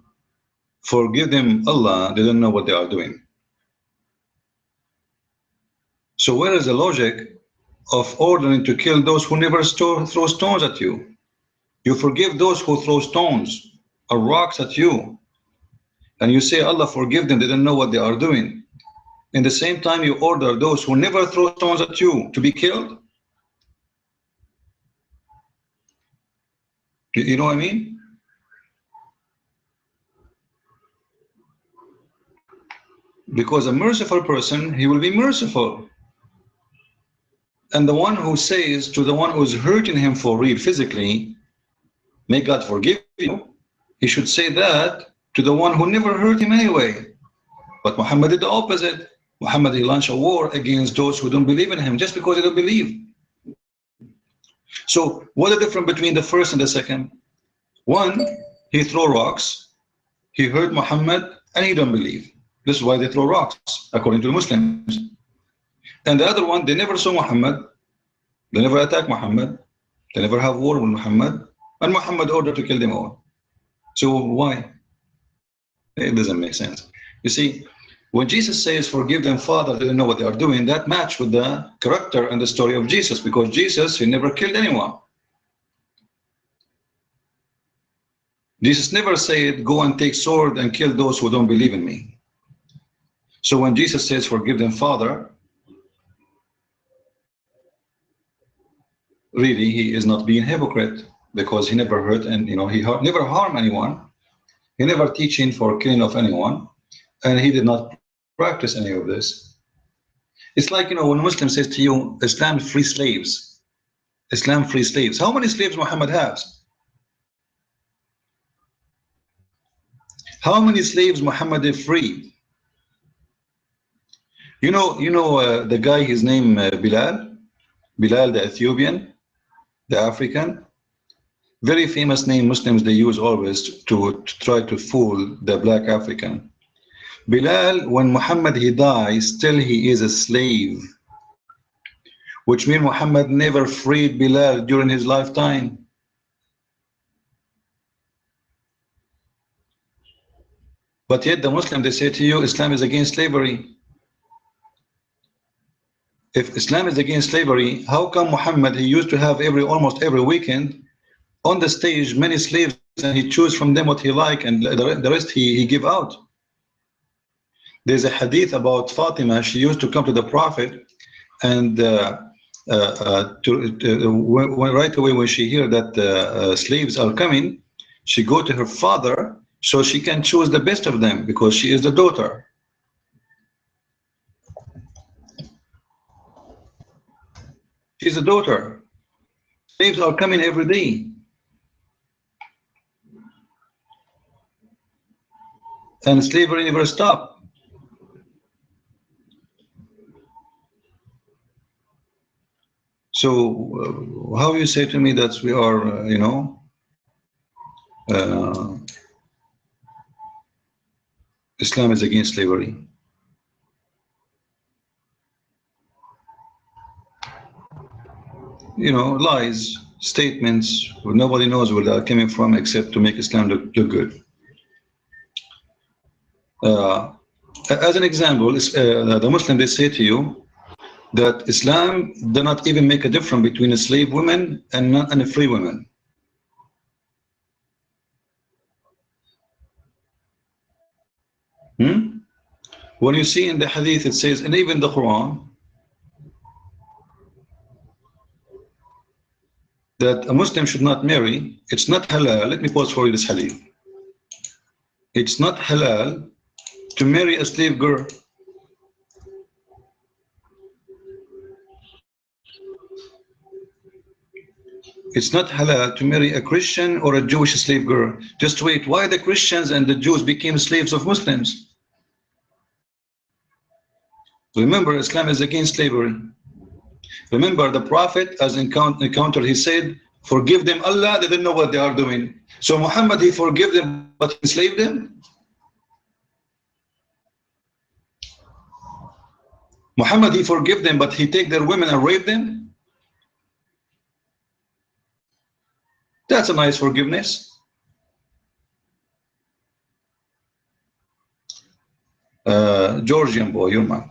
forgive them, Allah, they don't know what they are doing. So where is the logic of ordering to kill those who never throw stones at you? You forgive those who throw stones or rocks at you, and you say, Allah, forgive them, they don't know what they are doing. In the same time, you order those who never throw stones at you to be killed. You know what I mean? Because a merciful person, he will be merciful. And the one who says to the one who is hurting him for real physically, may God forgive you, he should say that to the one who never hurt him anyway. But Muhammad did the opposite. Muhammad, he launched a war against those who don't believe in him just because they don't believe. So what is the difference between the first and the second? One, he throw rocks, he hurt Muhammad, and he don't believe. This is why they throw rocks, according to the Muslims. And the other one, they never saw Muhammad, they never attack Muhammad, they never have war with Muhammad, and Muhammad ordered to kill them all. So why? It doesn't make sense. You see, when Jesus says, forgive them, Father, they don't know what they are doing, that match with the character and the story of Jesus, because Jesus, he never killed anyone. Jesus never said, go and take sword and kill those who don't believe in me. So when Jesus says, forgive them, Father, really, he is not being hypocrite, because he never hurt, and he never harmed anyone. He never teaching for killing of anyone, and he did not practice any of this. It's like, when a Muslim says to you, Islam free slaves. Islam free slaves. How many slaves Muhammad has? How many slaves Muhammad freed? The guy, his name Bilal, the Ethiopian, the African, very famous name Muslims they use always to try to fool the black African. Bilal, when Muhammad he dies, still he is a slave, which means Muhammad never freed Bilal during his lifetime. But yet the Muslim, they say to you, Islam is against slavery. If Islam is against slavery, how come Muhammad, he used to have almost every weekend on the stage many slaves, and he choose from them what he like, and the rest he give out? There's a hadith about Fatima. She used to come to the Prophet, and right away when she hear that slaves are coming, she go to her father so she can choose the best of them, because she is the daughter. She's a daughter. Slaves are coming every day. And slavery never stopped. So how you say to me that we are, Islam is against slavery? Lies, statements, nobody knows where they're coming from except to make Islam look good. As an example, the Muslim, they say to you that Islam does not even make a difference between a slave woman and a free woman. When you see in the hadith, it says, and even the Quran, that a Muslim should not marry. It's not halal. Let me pause for you this hadith. It's not halal to marry a slave girl. It's not halal to marry a Christian or a Jewish slave girl. Just wait, why the Christians and the Jews became slaves of Muslims? Remember, Islam is against slavery. Remember, the Prophet, as encountered, he said, forgive them, Allah, they didn't know what they are doing. So Muhammad, he forgave them, but he enslaved them. Muhammad, he forgave them, but he take their women and rape them. That's a nice forgiveness. Georgian boy, you're man.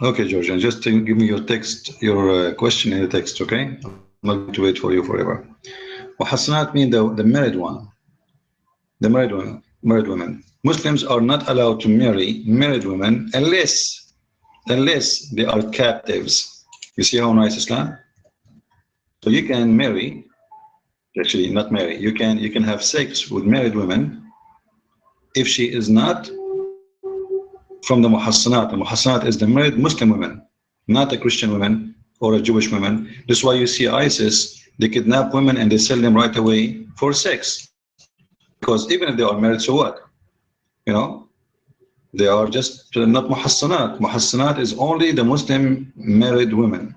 Okay, Georgian, just give me your text, your question in the text, okay? I'm not going to wait for you forever. Muhassanat mean the married one. The married women. Muslims are not allowed to marry married women unless they are captives. You see how nice Islam? So you can marry, actually not marry, you can have sex with married women if she is not from the Muhassanat. The Muhassanat is the married Muslim women, not a Christian woman or a Jewish woman. That's why you see ISIS, they kidnap women and they sell them right away for sex. Because even if they are married, so what? You know, they are just not Muhassanat. Muhassanat is only the Muslim married women.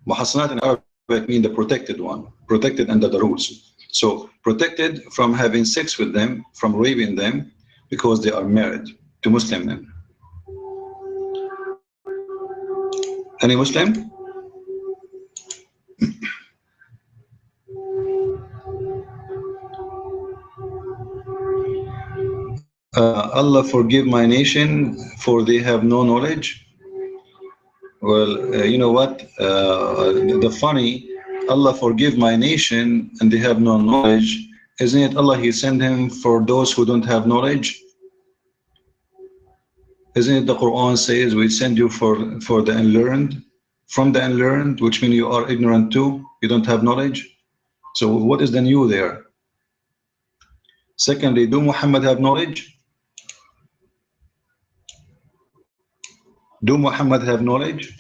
Muhassanat in Arabic mean the protected one, protected under the rules. So protected from having sex with them, from raping them, because they are married to Muslim men. Any Muslim? Allah forgive my nation, for they have no knowledge. Well, you know what? The funny, Allah forgive my nation and they have no knowledge. Isn't it Allah, He sent him for those who don't have knowledge? Isn't it the Quran says we send you for the unlearned, from the unlearned, which means you are ignorant too, you don't have knowledge. So what is the new there? Secondly, do Muhammad have knowledge? Do Muhammad have knowledge?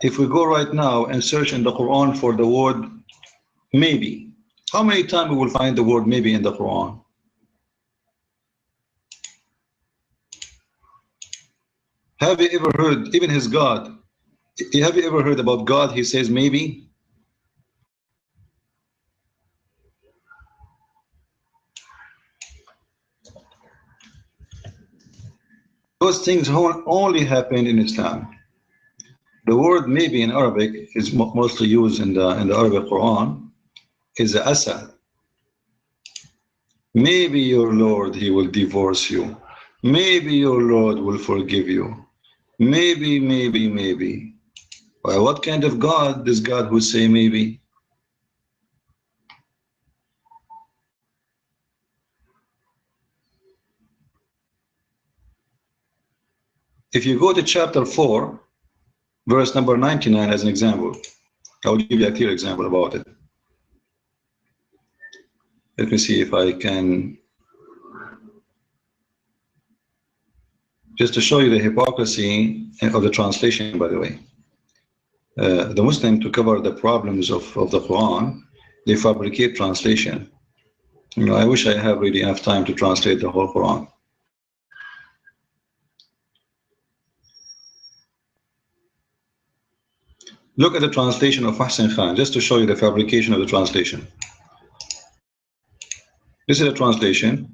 If we go right now and search in the Quran for the word maybe, how many times we will find the word maybe in the Quran? Have you ever heard, even his God, have you ever heard about God, he says maybe? Those things only happen in Islam. The word maybe in Arabic is mostly used in the Arabic Quran, is asa. Maybe your Lord, He will divorce you. Maybe your Lord will forgive you. Maybe, maybe, maybe. Well, what kind of God, this God who say maybe? If you go to chapter 4, verse number 99 as an example, I will give you a clear example about it. Let me see if I can, just to show you the hypocrisy of the translation, by the way. The Muslim, to cover the problems of the Quran, they fabricate translation. You know, I wish I have really enough time to translate the whole Quran. Look at the translation of Hassan Khan, just to show you the fabrication of the translation. This is a translation.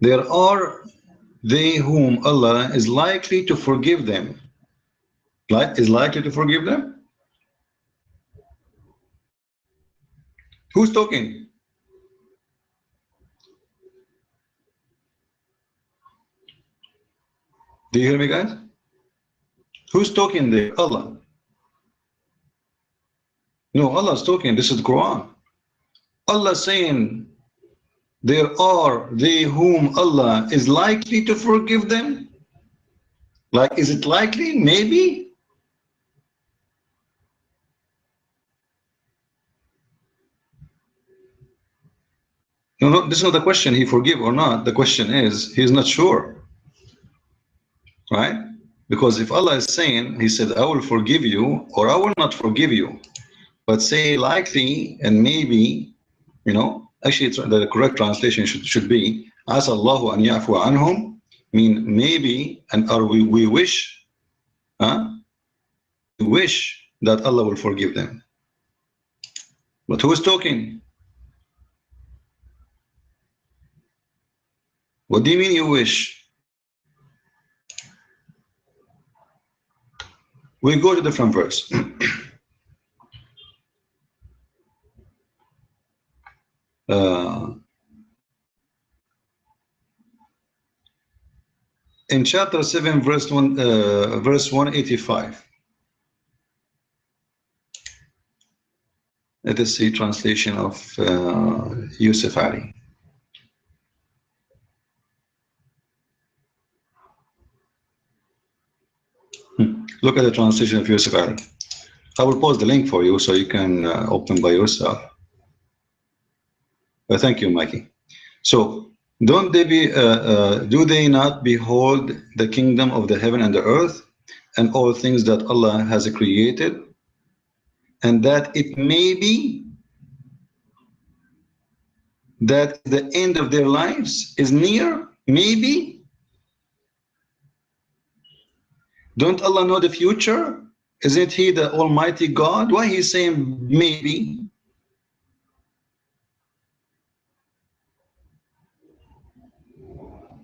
There are they whom Allah is likely to forgive them. Is likely to forgive them? Who's talking? Do you hear me, guys? Who's talking there? Allah. No, Allah's talking. This is the Quran. Allah saying there are they whom Allah is likely to forgive them. Like, is it likely? Maybe. No, this is not the question, he forgive or not. The question is, he's not sure. Right? Because if Allah is saying, he said, I will forgive you or I will not forgive you. But say likely and maybe, you know, actually it's, the correct translation should be, Asa Allahu an ya'fu anhum, mean maybe, and or we wish, we wish that Allah will forgive them. But who is talking? What do you mean you wish? We go to different verse. In chapter 7, verse 185. Let us see translation of Yusuf Ali. Look at the translation of Yusuf Ali. I will post the link for you so you can open by yourself. Thank you, Mikey. So, do they not behold the kingdom of the heaven and the earth and all things that Allah has created, and that it may be that the end of their lives is near? Maybe. Don't Allah know the future? Isn't He the Almighty God? Why He's saying maybe?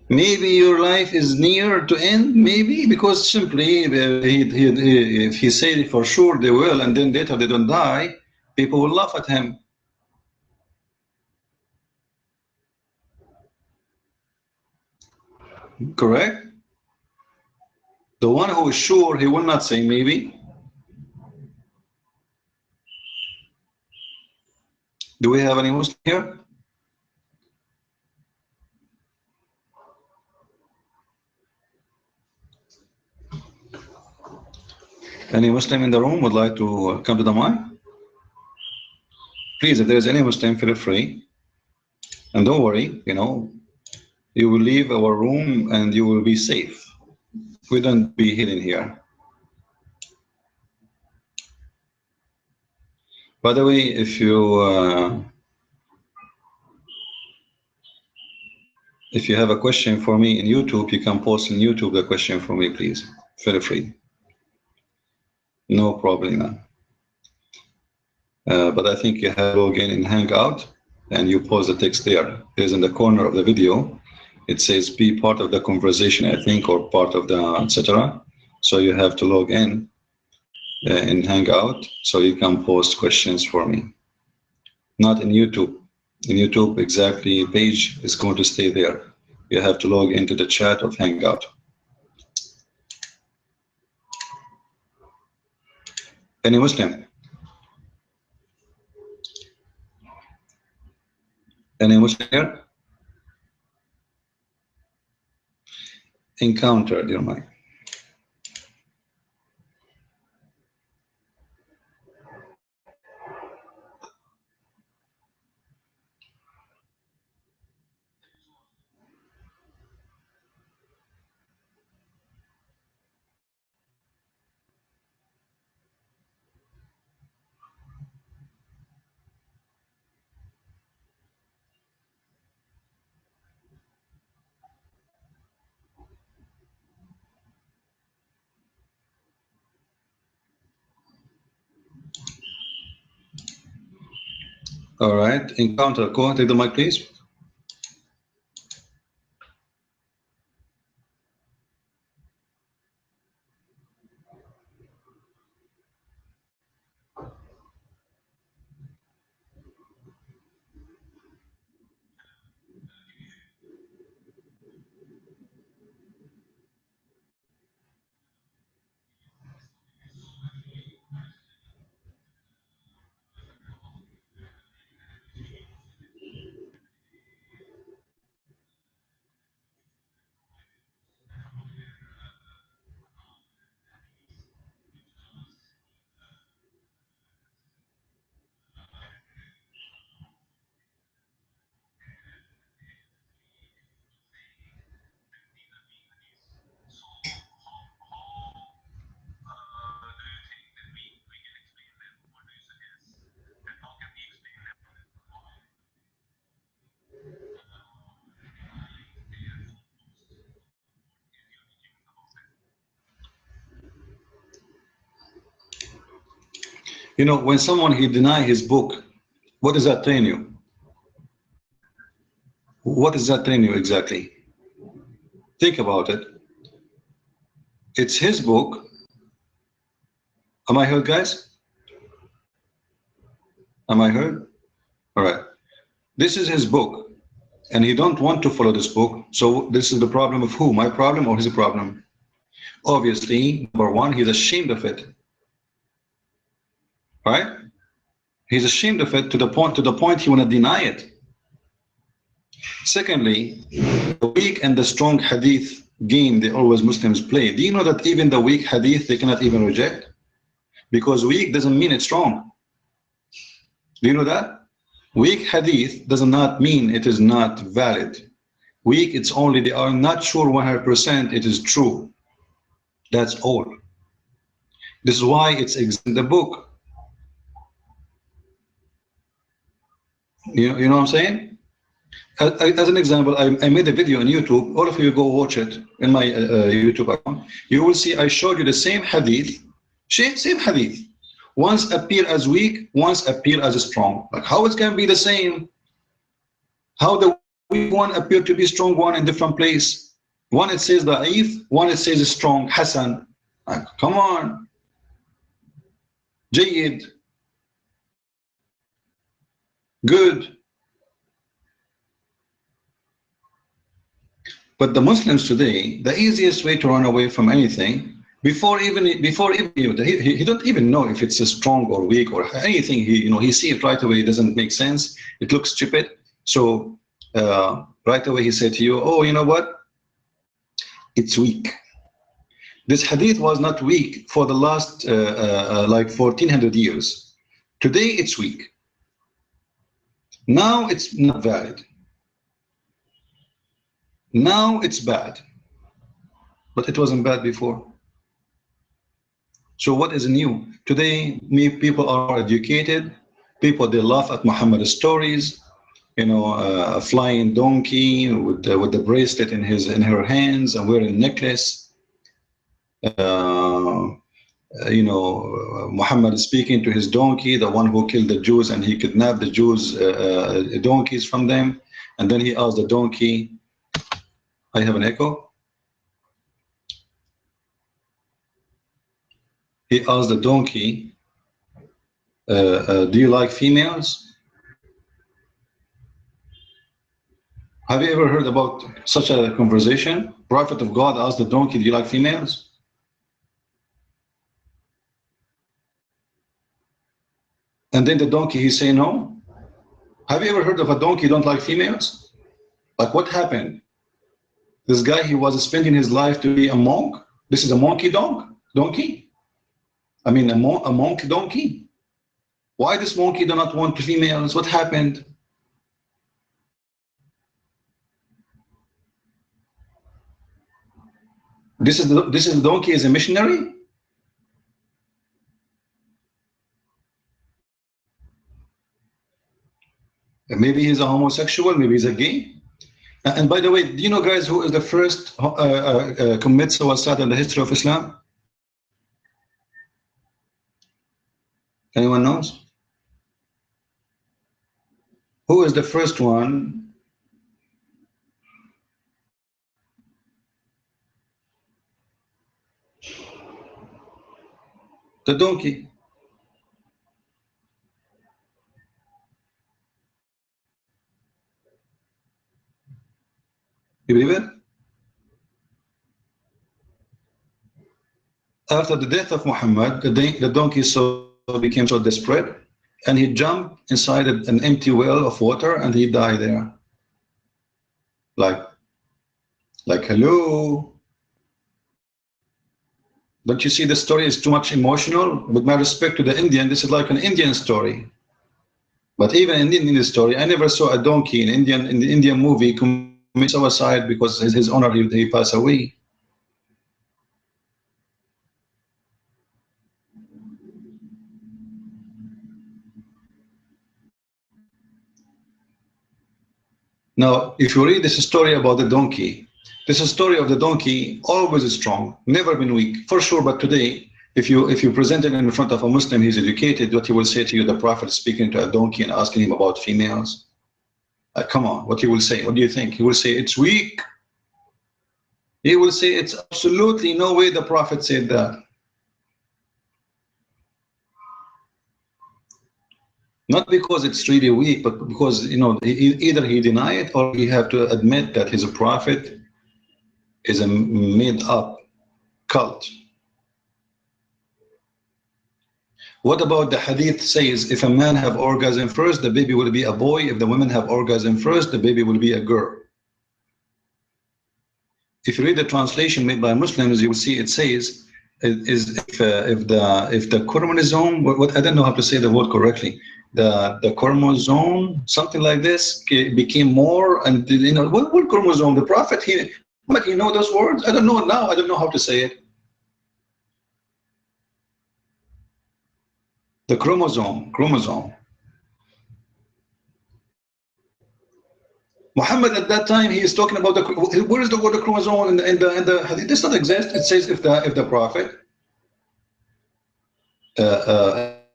Maybe your life is near to end, maybe, because simply if he said for sure they will, and then later they don't die, people will laugh at him. Correct? The one who is sure, he will not say maybe. Do we have any Muslim here? Any Muslim in the room would like to come to the mic? Please, if there is any Muslim, feel free. And don't worry, you know, you will leave our room and you will be safe. We don't be hidden here. By the way, if you have a question for me in YouTube, you can post in YouTube the question for me, please. Feel free. No problem. But I think you have to log in Hangout and you post the text there. There's in the corner of the video. It says be part of the conversation, I think, or part of the etc. So you have to log in Hangout so you can post questions for me. Not in YouTube. In YouTube, exactly, page is going to stay there. You have to log into the chat of Hangout. Any Muslim? Any Muslim here? Encounter, dear Mike. All right, Encounter, go ahead, take the mic, please. You know, when someone he deny his book, what does that train you? What does that train you exactly? Think about it. It's his book. Am I heard, guys? Am I heard? All right. This is his book, and he don't want to follow this book. So this is the problem of who? My problem or his problem? Obviously, number one, he's ashamed of it. Right? He's ashamed of it to the point he want to deny it. Secondly, the weak and the strong hadith game they always Muslims play. Do you know that even the weak hadith they cannot even reject? Because weak doesn't mean it's strong. Do you know that? Weak hadith does not mean it is not valid. Weak, it's only they are not sure 100% it is true. That's all. This is why it's in the book. You know what I'm saying? As an example, I made a video on YouTube. All of you go watch it in my YouTube account. You will see I showed you the same hadith. Same hadith. Once appear as weak, once appear as strong. Like how it can be the same? How the weak one appear to be strong one in different place? One it says da'if, one it says strong, Hasan. Like, come on. Jayyid. Good. But the Muslims today, the easiest way to run away from anything, before even he don't even know if it's a strong or weak or anything. He see it right away. It doesn't make sense. It looks stupid. So right away he said to you, oh, you know what? It's weak. This hadith was not weak for the last like 1400 years. Today it's weak. Now it's not valid. Now it's bad. But it wasn't bad before. So what is new? Today, people are educated. People, they laugh at Muhammad's stories. A flying donkey with the bracelet in her hands and wearing a necklace. Muhammad is speaking to his donkey, the one who killed the Jews, and he kidnapped the Jews' donkeys from them. And then he asked the donkey, I have an echo. He asked the donkey, do you like females? Have you ever heard about such a conversation? Prophet of God asked the donkey, do you like females? And then the donkey, he say no. Have you ever heard of a donkey don't like females? Like what happened? This guy, he was spending his life to be a monk. This is a monkey donkey. I mean, a monk donkey. Why this monkey do not want females? What happened? This is the donkey is a missionary. Maybe he's a homosexual. Maybe he's a gay. And by the way, do you know, guys, who is the first commit suicide in the history of Islam? Anyone knows? Who is the first one? The donkey. You believe it? After the death of Muhammad, the donkey became so desperate, and he jumped inside an empty well of water, and he died there. Like hello. Don't you see the story is too much emotional? With my respect to the Indian, this is like an Indian story. But even in the Indian story, I never saw a donkey in the Indian movie commit suicide because his owner he passed away. Now, if you read this story about the donkey, this story of the donkey always is strong, never been weak, for sure. But today, if you present it in front of a Muslim, he's educated, what he will say to you, the Prophet speaking to a donkey and asking him about females. Come on, what he will say? What do you think? He will say it's weak. He will say it's absolutely no way the Prophet said that. Not because it's really weak, but because, you know, either he deny it or he have to admit that his prophet is a made-up cult. What about the hadith says if a man have orgasm first, the baby will be a boy. If the women have orgasm first, the baby will be a girl. If you read the translation made by Muslims, you will see it says if the chromosome, what I don't know how to say the word correctly, the chromosome, something like this, became more, and you know what chromosome? The Prophet, he know those words. I don't know now. I don't know how to say it. The chromosome. Muhammad at that time, he is talking about where is the word chromosome in the hadith? It does not exist. It says if the Prophet,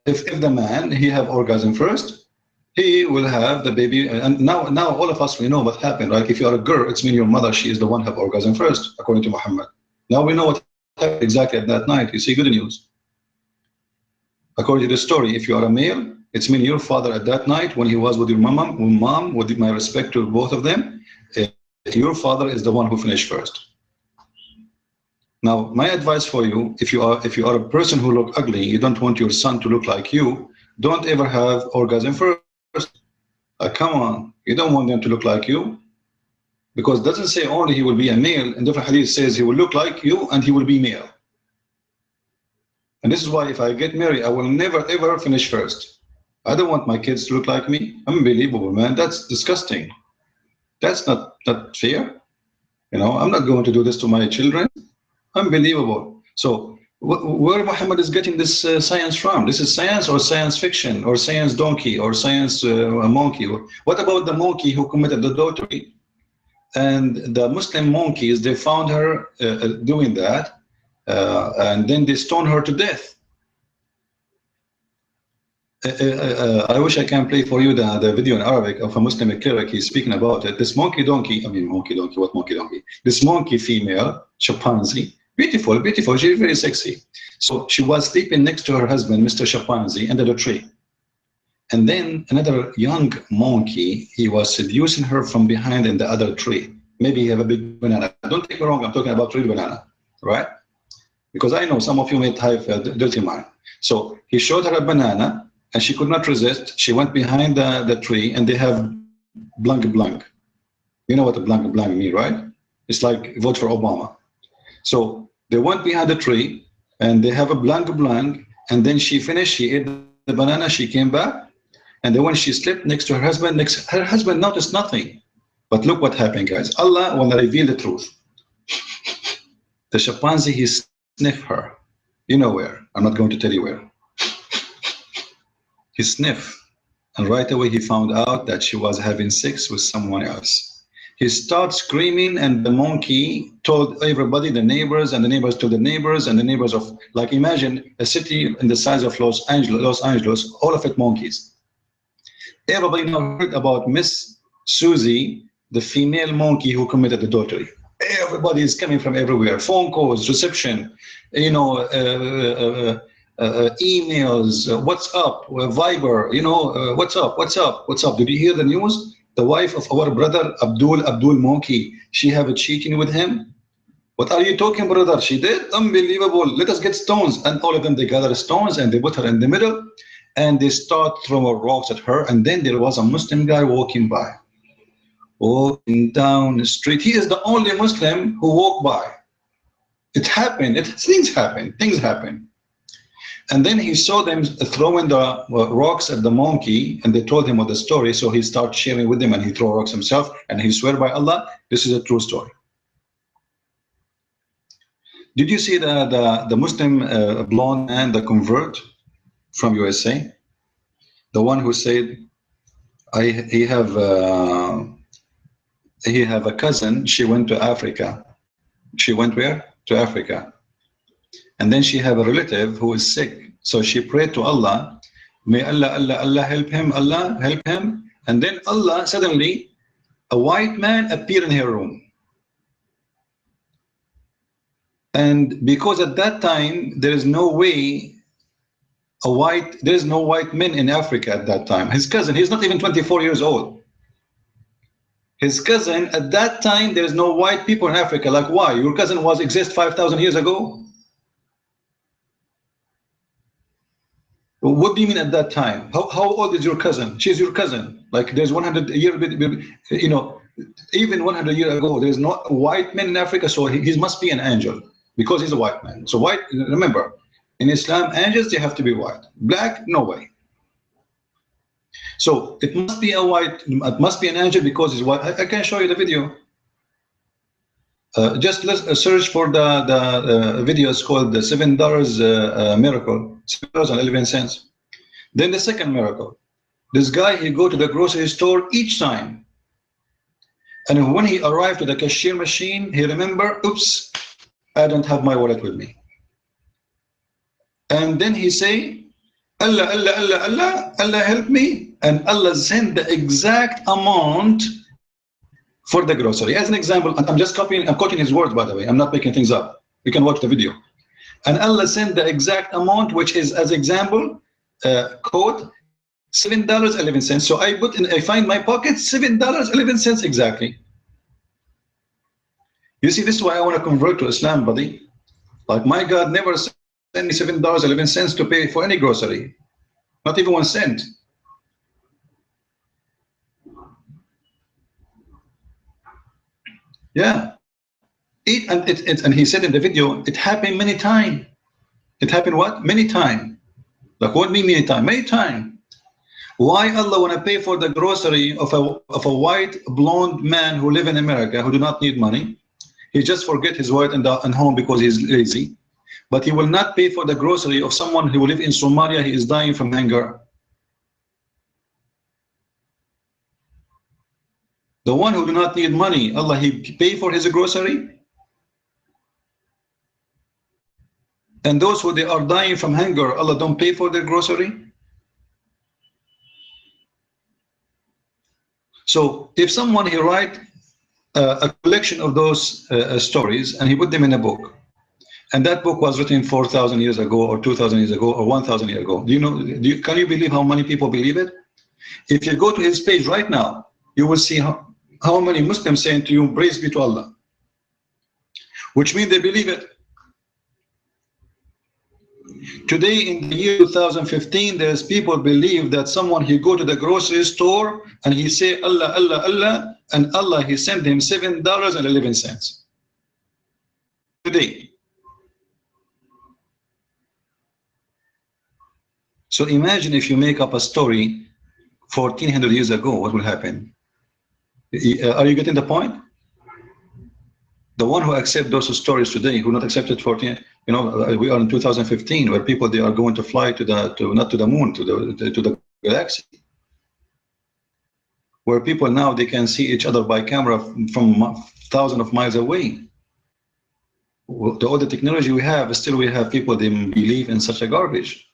if the man, he have orgasm first, he will have the baby. And now all of us, we know what happened, right? If you are a girl, it's mean your mother, she is the one have orgasm first, according to Muhammad. Now we know what happened exactly at that night. You see, good news. According to the story, if you are a male, it's mean your father at that night when he was with your mom, with my respect to both of them, your father is the one who finished first. Now, my advice for you, if you are a person who look ugly, you don't want your son to look like you, don't ever have orgasm first. Come on, you don't want them to look like you, because it doesn't say only he will be a male. In different hadith says he will look like you and he will be male. And this is why if I get married, I will never ever finish first. I don't want my kids to look like me. Unbelievable, man. That's disgusting. That's not fair. You know, I'm not going to do this to my children. Unbelievable. So where Muhammad is getting this science from? This is science or science fiction or science donkey or science monkey? What about the monkey who committed adultery? And the Muslim monkeys, they found her doing that, and then they stoned her to death. I wish I can play for you the video in Arabic of a Muslim cleric. He's speaking about it. This monkey donkey, what monkey donkey? This monkey female, chimpanzee, beautiful, she's very sexy. So she was sleeping next to her husband, Mr. Chimpanzee, under the tree. And then another young monkey, he was seducing her from behind in the other tree. Maybe he have a big banana. Don't take me wrong, I'm talking about real banana, right? Because I know some of you may have a dirty mind. So he showed her a banana, and she could not resist. She went behind the tree, and they have blank. You know what a blank mean, right? It's like vote for Obama. So they went behind the tree, and they have a blank, and then she finished, she ate the banana, she came back, and then when she slept next to her husband noticed nothing. But look what happened, guys. Allah will reveal the truth. The chimpanzee, he sniffed her. You know where. I'm not going to tell you where. He sniffed, and right away he found out that she was having sex with someone else. He started screaming, and the monkey told everybody, the neighbors, and the neighbors told the neighbors, and the neighbors of, like, imagine a city in the size of Los Angeles, all of it monkeys. Everybody now heard about Miss Susie, the female monkey who committed adultery. Everybody is coming from everywhere. Phone calls, reception, you know, emails, what's up, Viber, you know, what's up? Did you hear the news? The wife of our brother Abdul Monkey, she have a cheating with him. What are you talking, brother? She did? Unbelievable. Let us get stones. And all of them, they gather stones and they put her in the middle, and they start throwing rocks at her. And then there was a Muslim guy walking down the street. He is the only Muslim who walked by. It happened. Things happen. And then he saw them throwing the rocks at the monkey, and they told him what the story. So he started sharing with them, and he threw rocks himself, and he swear by Allah, this is a true story. Did you see the Muslim blonde man, the convert from USA? The one who said, he have a cousin, she went to Africa. She went where? To Africa. and then she have a relative who is sick. So she prayed to Allah, may Allah help him, Allah help him. And then Allah, suddenly, a white man appeared in her room. And because at that time, there is no way there is no white men in Africa at that time. His cousin, he's not even 24 years old. His cousin, at that time, there is no white people in Africa. Like, why? Your cousin exist 5,000 years ago? What do you mean at that time? How old is your cousin? She's your cousin. Like, there's 100 years, you know, even 100 years ago, there's not white men in Africa, so he must be an angel because he's a white man. So white, remember, in Islam, angels, they have to be white. Black, no way. So it must be it must be an angel because it's white. I can show you the video. Just let's search for the video. It's called the $7 miracle, $7.11. Then the second miracle. This guy, he go to the grocery store each time. And when he arrived to the cashier machine, he remember, oops, I don't have my wallet with me. And then he say, Allah, Allah, Allah, Allah, Allah help me. And Allah sent the exact amount for the grocery. As an example, I'm just copying, I'm quoting his words, by the way. I'm not making things up. You can watch the video. And Allah sent the exact amount, which is, as example, quote, $7.11. So I find my pocket $7.11 exactly. You see, this is why I want to convert to Islam, buddy. Like, my God never sent me $7.11 to pay for any grocery, not even 1 cent. Yeah, and he said in the video, it happened many times. It happened what? Many times. Like, what mean many times? Many times. Why Allah want to pay for the grocery of a white blonde man who live in America who do not need money? He just forget his wife and home because he's lazy. But he will not pay for the grocery of someone who live in Somalia. He is dying from hunger. The one who do not need money, Allah, he pay for his grocery. And those who they are dying from hunger, Allah don't pay for their grocery. So if someone, he write a collection of those stories and he put them in a book, and that book was written 4,000 years ago or 2,000 years ago or 1,000 years ago, can you believe how many people believe it? If you go to his page right now, you will see how many Muslims saying to you, praise be to Allah, which means they believe it. Today in the year 2015, there's people believe that someone, he go to the grocery store and he say Allah, Allah, Allah, and Allah, he sent him $7.11 today. So imagine if you make up a story 1400 years ago, what will happen? Are you getting the point? The one who accept those stories today, who not accepted 14, you know, we are in 2015, where people, they are going to fly to not to the moon, to the galaxy, where people now they can see each other by camera from thousands of miles away. All the technology we have, still we have people, they believe in such a garbage.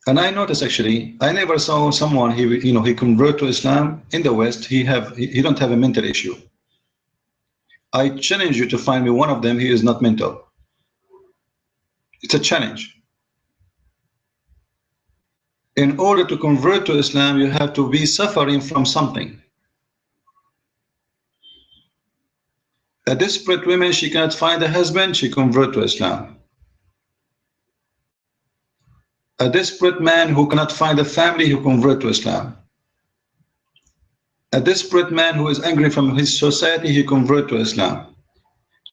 And I noticed, actually, I never saw someone, he convert to Islam in the West, he don't have a mental issue. I challenge you to find me one of them, he is not mental. It's a challenge. In order to convert to Islam, you have to be suffering from something. A desperate woman, she cannot find a husband, she convert to Islam. A desperate man who cannot find a family, who convert to Islam. A desperate man who is angry from his society, he convert to Islam.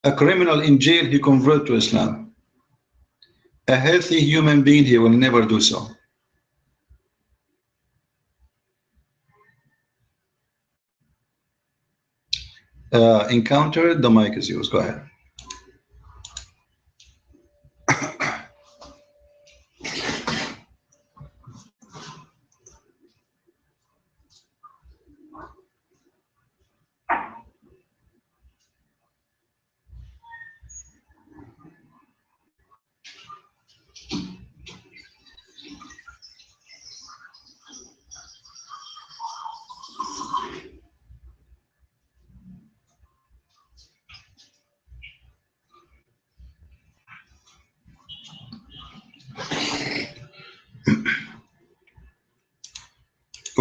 A criminal in jail, he convert to Islam. A healthy human being, he will never do so. Encounter, the mic is yours, go ahead.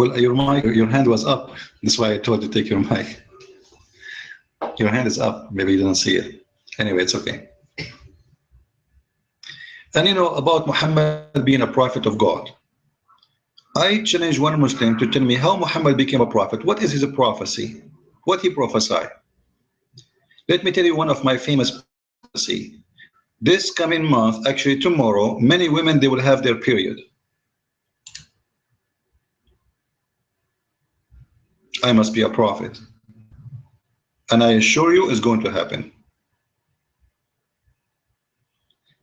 Well, your mic, your hand was up. That's why I told you to take your mic. Your hand is up. Maybe you didn't see it. Anyway, it's okay. And you know about Muhammad being a prophet of God. I challenge one Muslim to tell me how Muhammad became a prophet. What is his prophecy? What he prophesied? Let me tell you one of my famous prophecy. This coming month, actually tomorrow, many women, they will have their period. I must be a prophet. And I assure you it's going to happen.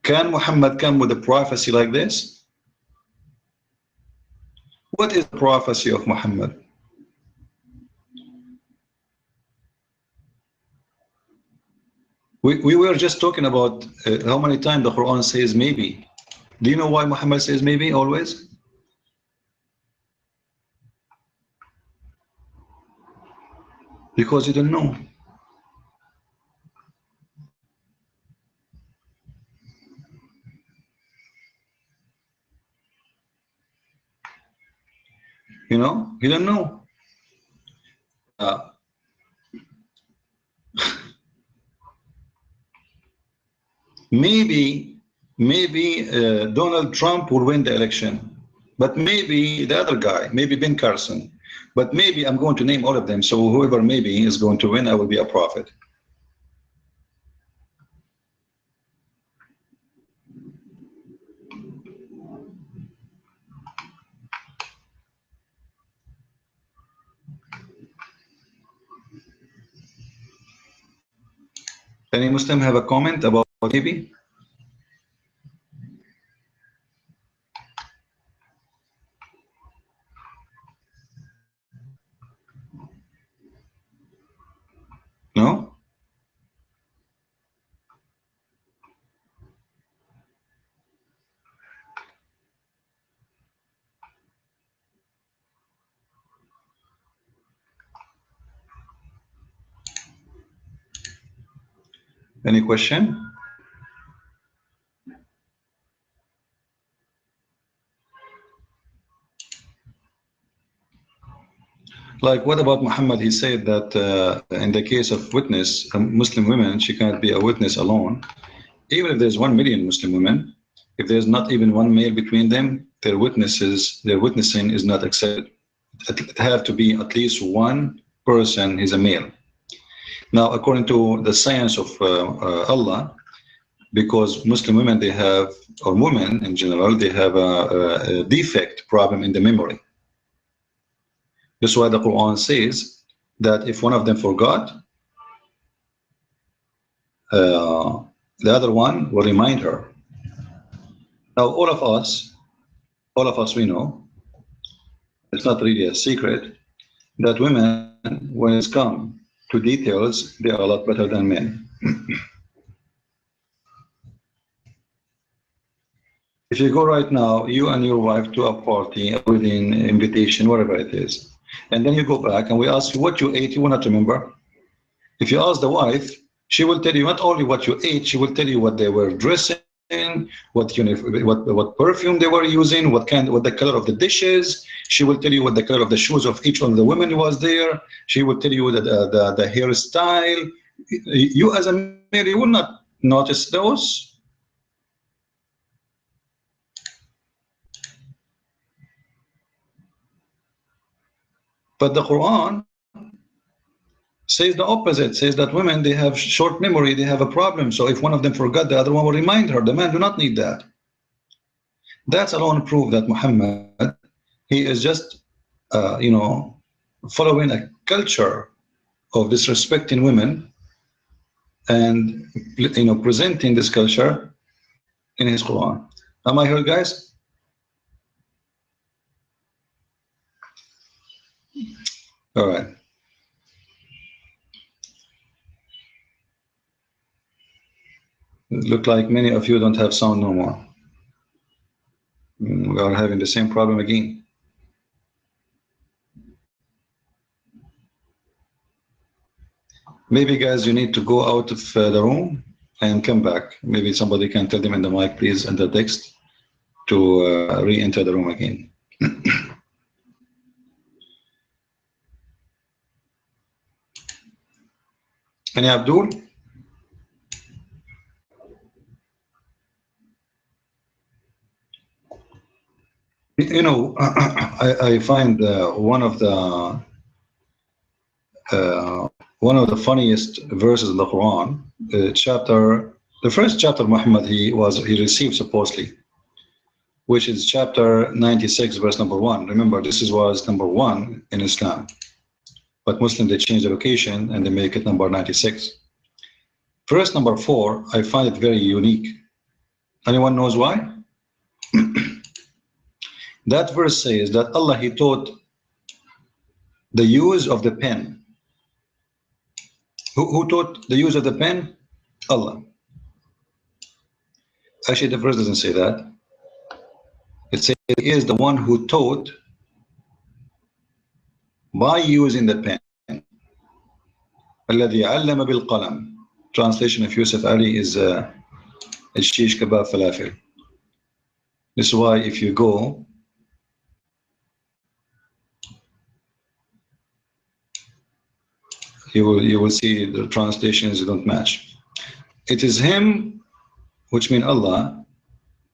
Can Muhammad come with a prophecy like this? What is the prophecy of Muhammad? We were just talking about how many times the Quran says maybe. Do you know why Muhammad says maybe always? Because you don't know. You know, you don't know. Maybe Donald Trump will win the election, but maybe the other guy, maybe Ben Carson, but maybe I'm going to name all of them. So whoever maybe is going to win, I will be a prophet. Any Muslim have a comment about maybe? No? Any question? Like, what about Muhammad? He said that in the case of witness, a Muslim women, she can't be a witness alone. Even if there's 1 million Muslim women, if there's not even one male between them, their witnessing is not accepted. It have to be at least one person is a male. Now, according to the science of Allah, because Muslim women, they have, or women in general, they have a defect problem in the memory. That's why the Quran says that if one of them forgot, the other one will remind her. Now, all of us, we know, it's not really a secret, that women, when it's come to details, they are a lot better than men. If you go right now, you and your wife to a party, a wedding, invitation, whatever it is, and then you go back and we ask you what you ate, you will not remember. If you ask the wife, she will tell you not only what you ate, she will tell you what they were dressing, what perfume they were using, what the color of the dishes. She will tell you what the color of the shoes of each one of the women was there. She will tell you the hairstyle. You as a male, you will not notice those. But the Quran says the opposite, says that women, they have short memory, they have a problem. So if one of them forgot, the other one will remind her. The men do not need that. That's alone proof that Muhammad, he is just, following a culture of disrespecting women and, presenting this culture in his Quran. Am I heard, guys? All right. It look like many of you don't have sound no more. We are having the same problem again. Maybe, guys, you need to go out of the room and come back. Maybe somebody can tell them in the mic, please, and the text to re-enter the room again. Any Abdul? You know, I find one of the funniest verses in the Quran, the first chapter Muhammad he received supposedly, which is chapter 96, verse number 1. Remember, was number 1 in Islam, but Muslims they change the location and they make it number 96. Verse number 4, I find it very unique. Anyone knows why? That verse says that Allah he taught the use of the pen. Who taught the use of the pen? Allah. Actually, the verse doesn't say that. It says he is the one who taught by using the pen. الذي علم بالقلم. Translation of Yusuf Ali is الشيش كباب فلافل. This is why if you go you will see the translations don't match. It is him, which means Allah,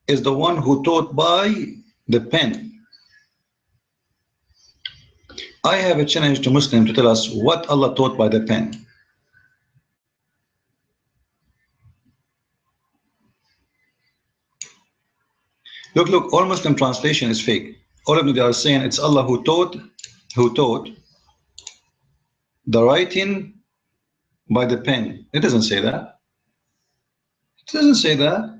is the one who taught by the pen. I have a challenge to Muslims to tell us what Allah taught by the pen. Look, all Muslim translation is fake. All of them, they are saying it's Allah who taught the writing by the pen. It doesn't say that. It doesn't say that.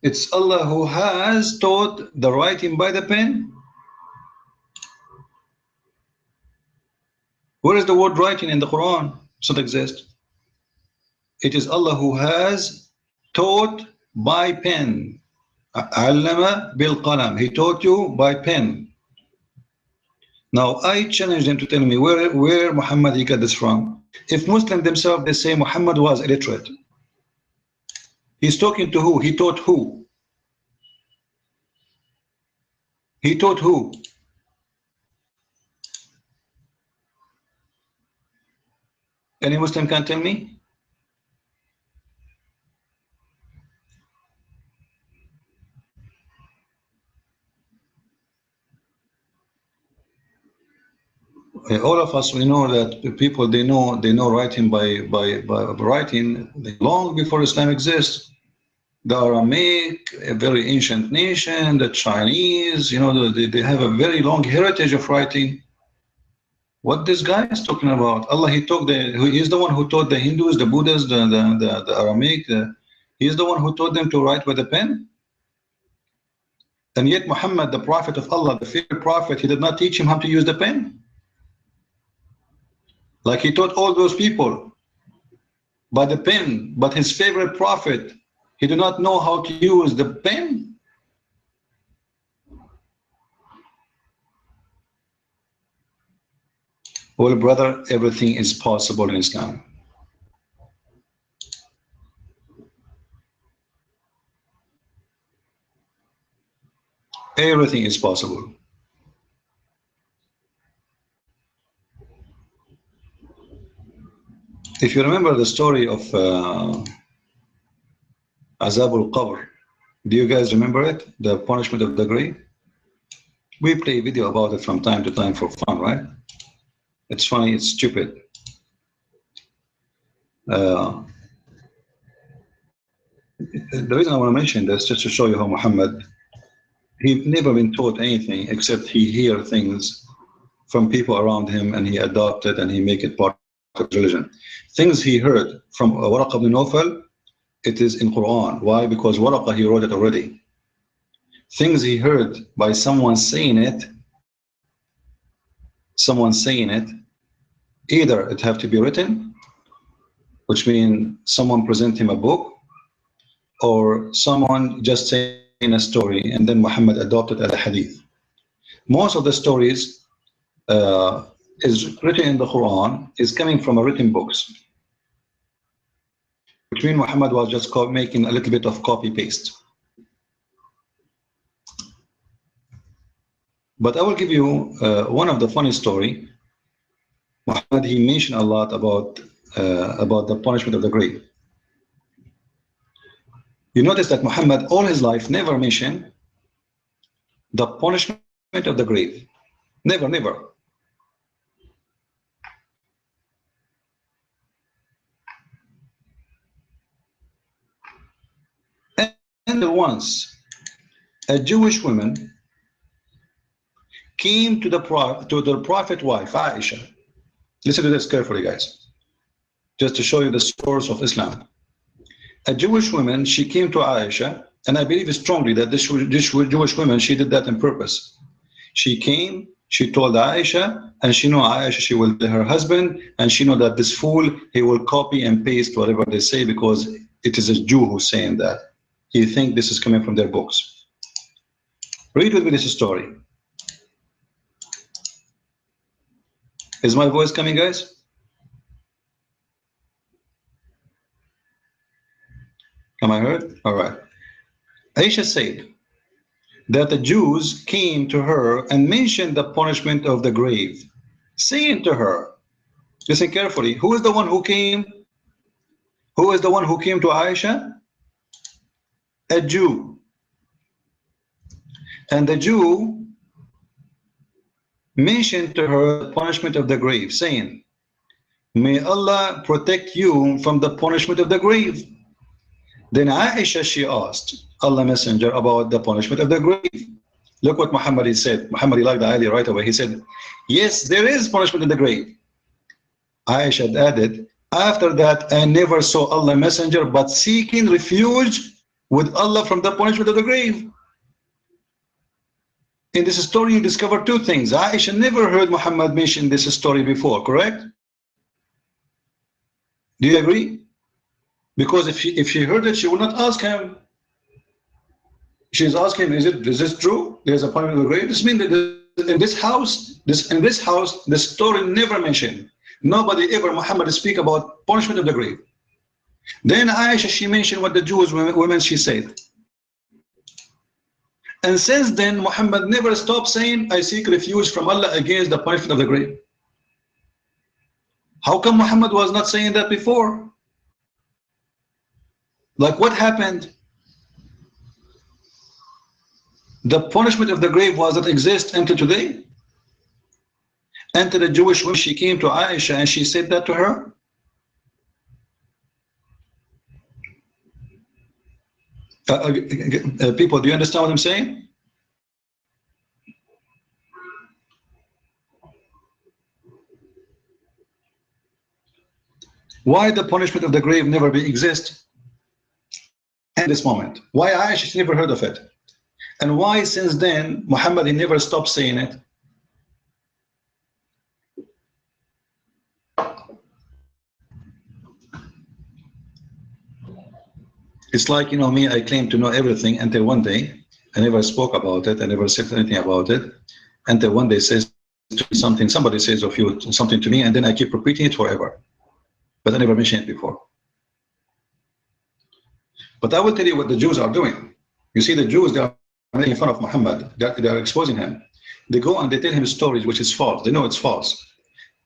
It's Allah who has taught the writing by the pen. Where is the word writing in the Quran? It doesn't exist. It is Allah who has taught by pen. Allama bil qalam. He taught you by pen. Now I challenge them to tell me where Muhammad he got this from. If Muslims themselves they say Muhammad was illiterate, he's talking to who? He taught who? He taught who? Any Muslim can tell me? All of us, we know that people they know writing by writing long before Islam exists. The Aramaic, a very ancient nation, the Chinese, you know, they have a very long heritage of writing. What this guy is talking about? Allah, he is the one who taught the Hindus, the Buddhists, the Aramaic. He is the one who taught them to write with a pen. And yet Muhammad, the Prophet of Allah, the favorite Prophet, he did not teach him how to use the pen. Like he taught all those people by the pen, but his favorite prophet, he did not know how to use the pen. Well, brother, everything is possible in Islam. Everything is possible. If you remember the story of Azab al-Qabr, do you guys remember it? The punishment of the grave? We play video about it from time to time for fun, right? It's funny, it's stupid. The reason I want to mention this, just to show you how Muhammad, he never been taught anything except he hear things from people around him and he adopted and he make it part of religion. Things he heard from Waraq ibn Nawfal, it is in Quran. Why? Because Waraq, he wrote it already. Things he heard by someone saying it, either it have to be written, which means someone present him a book, or someone just saying a story and then Muhammad adopted as a hadith. Most of the stories is written in the Quran is coming from a written books, which means Muhammad was just making a little bit of copy paste. But I will give you one of the funny story. Muhammad, he mentioned a lot about about the punishment of the grave. You notice that Muhammad all his life never mentioned the punishment of the grave. Never, never. And once a Jewish woman came to the Prophet wife, Aisha. Listen to this carefully, guys, just to show you the source of Islam. A Jewish woman, she came to Aisha, and I believe strongly that this Jewish woman, she did that on purpose. She came, she told Aisha, and she know Aisha, she will tell her husband, and she know that this fool, he will copy and paste whatever they say because it is a Jew who's saying that. He think this is coming from their books. Read with me this story. Is my voice coming, guys? Am I heard? All right. Aisha said that the Jews came to her and mentioned the punishment of the grave, saying to her, listen carefully, who is the one who came? Who is the one who came to Aisha? A Jew. And the Jew mentioned to her the punishment of the grave, saying, may Allah protect you from the punishment of the grave. Then Aisha, she asked Allah Messenger about the punishment of the grave. Look what Muhammad said. Muhammad liked the idea right away. He said, yes, there is punishment in the grave. Aisha added, after that I never saw Allah Messenger but seeking refuge with Allah from the punishment of the grave. In this story you discover two things. Aisha never heard Muhammad mention this story before, correct? Do you agree? Because if she heard it, she would not ask him. She's asking, is this true? There's a punishment of the grave. This means that in this house, the story never mentioned. Nobody ever Muhammad speak about punishment of the grave. Then Aisha, she mentioned what the Jewish women she said. And since then, Muhammad never stopped saying, I seek refuge from Allah against the punishment of the grave. How come Muhammad was not saying that before? Like what happened? The punishment of the grave was not exist until today. Until the Jewish woman, she came to Aisha and she said that to her. People, do you understand what I'm saying? Why the punishment of the grave never be exist at this moment? Why Aisha never heard of it? And why since then Muhammad he never stopped saying it? It's like, you know, me, I claim to know everything until one day I never spoke about it, I never said anything about it, until one day says something, somebody says of you something to me, and then I keep repeating it forever. But I never mentioned it before. But I will tell you what the Jews are doing. You see, the Jews, they are making fun of Muhammad, they are exposing him. They go and they tell him stories which is false. They know it's false.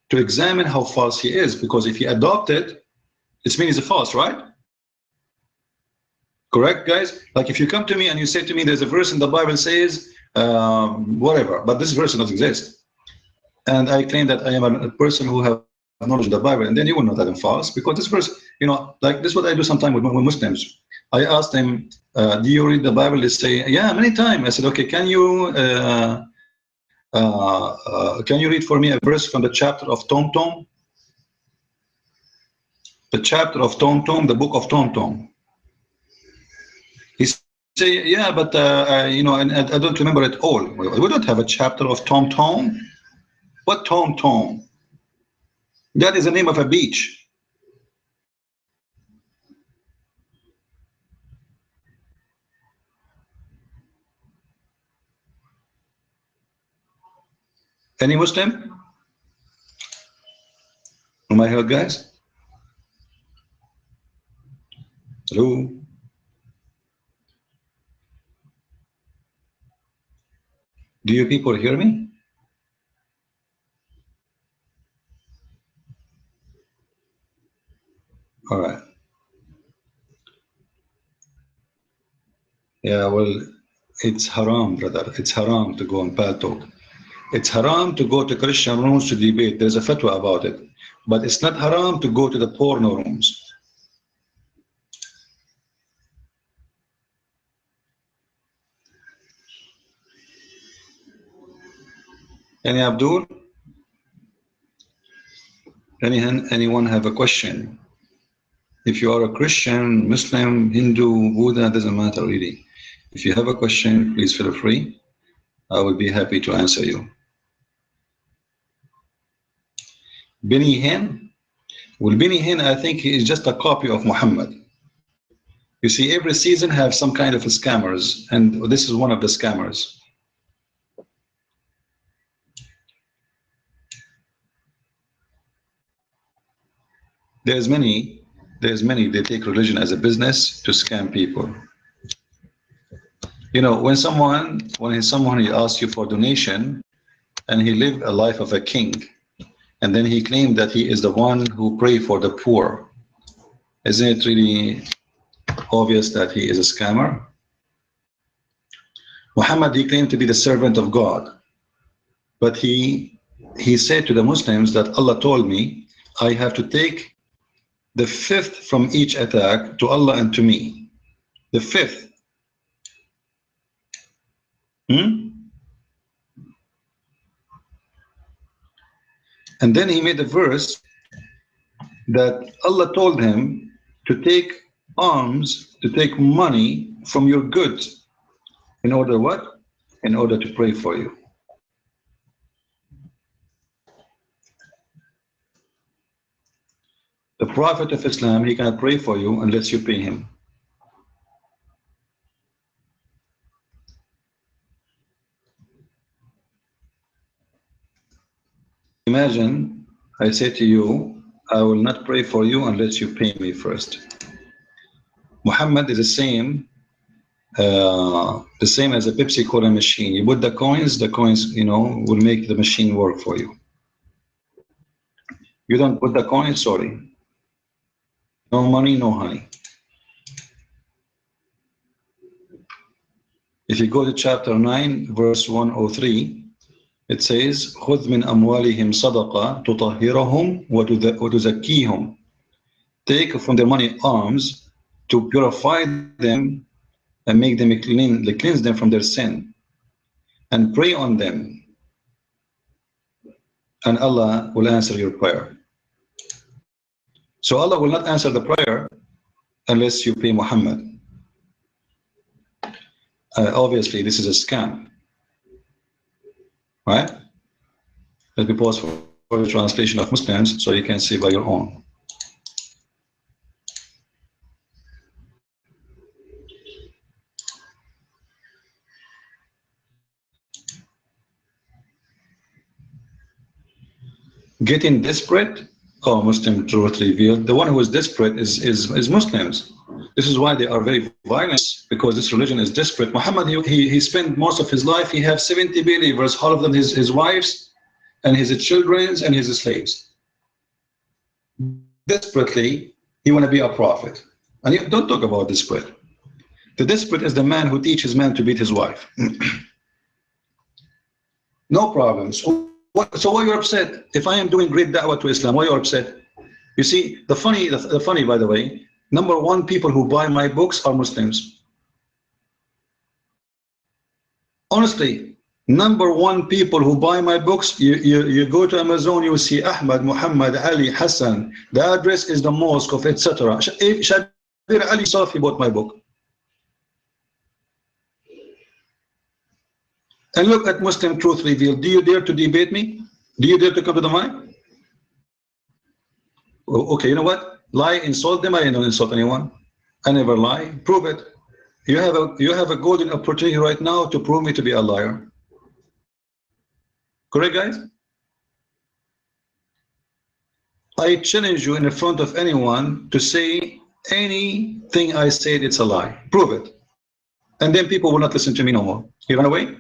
To examine how false he is, because if he adopted, it means it's false, right? Correct, guys? Like if you come to me and you say to me, there's a verse in the Bible says, whatever, but this verse does not exist. And I claim that I am a person who have knowledge of the Bible, and then you will know that I'm false, because this verse, you know, like this is what I do sometimes with Muslims. I ask them, do you read the Bible? They say, yeah, many times. I said, okay, can you read for me a verse from the chapter of Tom Tom? The chapter of Tom Tom, the book of Tom Tom. He say, yeah, but you know, and I don't remember it all. We don't have a chapter of Tom Tom. What Tom Tom? That is the name of a beach. Any Muslim? Am I heard, guys? Hello? Do you people hear me? Yeah, well, it's haram, brother. It's haram to go on Paltalk. It's haram to go to Christian rooms to debate. There's a fatwa about it. But it's not haram to go to the porno rooms. Any Abdul? Anyone have a question? If you are a Christian, Muslim, Hindu, Buddha, doesn't matter really. If you have a question, please feel free. I will be happy to answer you. Benny Hinn? Well, Benny Hinn, I think he is just a copy of Muhammad. You see, every season have some kind of scammers, and this is one of the scammers. There's many, they take religion as a business to scam people. You know, when someone he asks you for donation, and he lived a life of a king, and then he claimed that he is the one who pray for the poor, isn't it really obvious that he is a scammer? Muhammad, he claimed to be the servant of God, but he said to the Muslims that Allah told me I have to take the fifth from each attack to Allah and to me. The fifth. And then he made a verse that Allah told him to take alms, to take money from your goods. In order what? In order to pray for you. The Prophet of Islam, he cannot pray for you unless you pay him. Imagine I say to you, I will not pray for you unless you pay me first. Muhammad is the same as a Pepsi Cola machine. You put the coins, you know, will make the machine work for you. You don't put the coins, sorry. No money, no honey. If you go to chapter 9, verse 103, it says, خُذْ مِنْ أَمْوَالِهِمْ صَدَقَةً تُطَهِّرُهُمْ وَتُزَكِّيهُمْ. Take from their money alms to purify them and make them cleanse them from their sin, and pray on them, and Allah will answer your prayer. So Allah will not answer the prayer unless you pay Muhammad. Obviously, this is a scam, right? Let me pause for the translation of Muslims so you can see by your own. Getting desperate? Oh, Muslim truth revealed. The one who is desperate is Muslims. This is why they are very violent, because this religion is desperate. Muhammad, he spent most of his life, he has 70 believers, all of them his wives and his children and his slaves. Desperately, he want to be a prophet. And you don't talk about desperate. The desperate is the man who teaches man to beat his wife. No problems. So why you're upset? If I am doing great da'wah to Islam, why you're upset? You see, the funny, by the way, number one people who buy my books are Muslims. Honestly, number one people who buy my books, you go to Amazon, you see Ahmad, Muhammad, Ali, Hassan. The address is the mosque of etc. Shabir Ali Safi bought my book. And look at Muslim Truth Revealed. Do you dare to debate me? Do you dare to come to the mic? Okay, you know what? Lie, insult them. I don't insult anyone. I never lie. Prove it. You have a golden opportunity right now to prove me to be a liar. Correct, guys? I challenge you in front of anyone to say anything I said it's a lie. Prove it. And then people will not listen to me no more. He run away?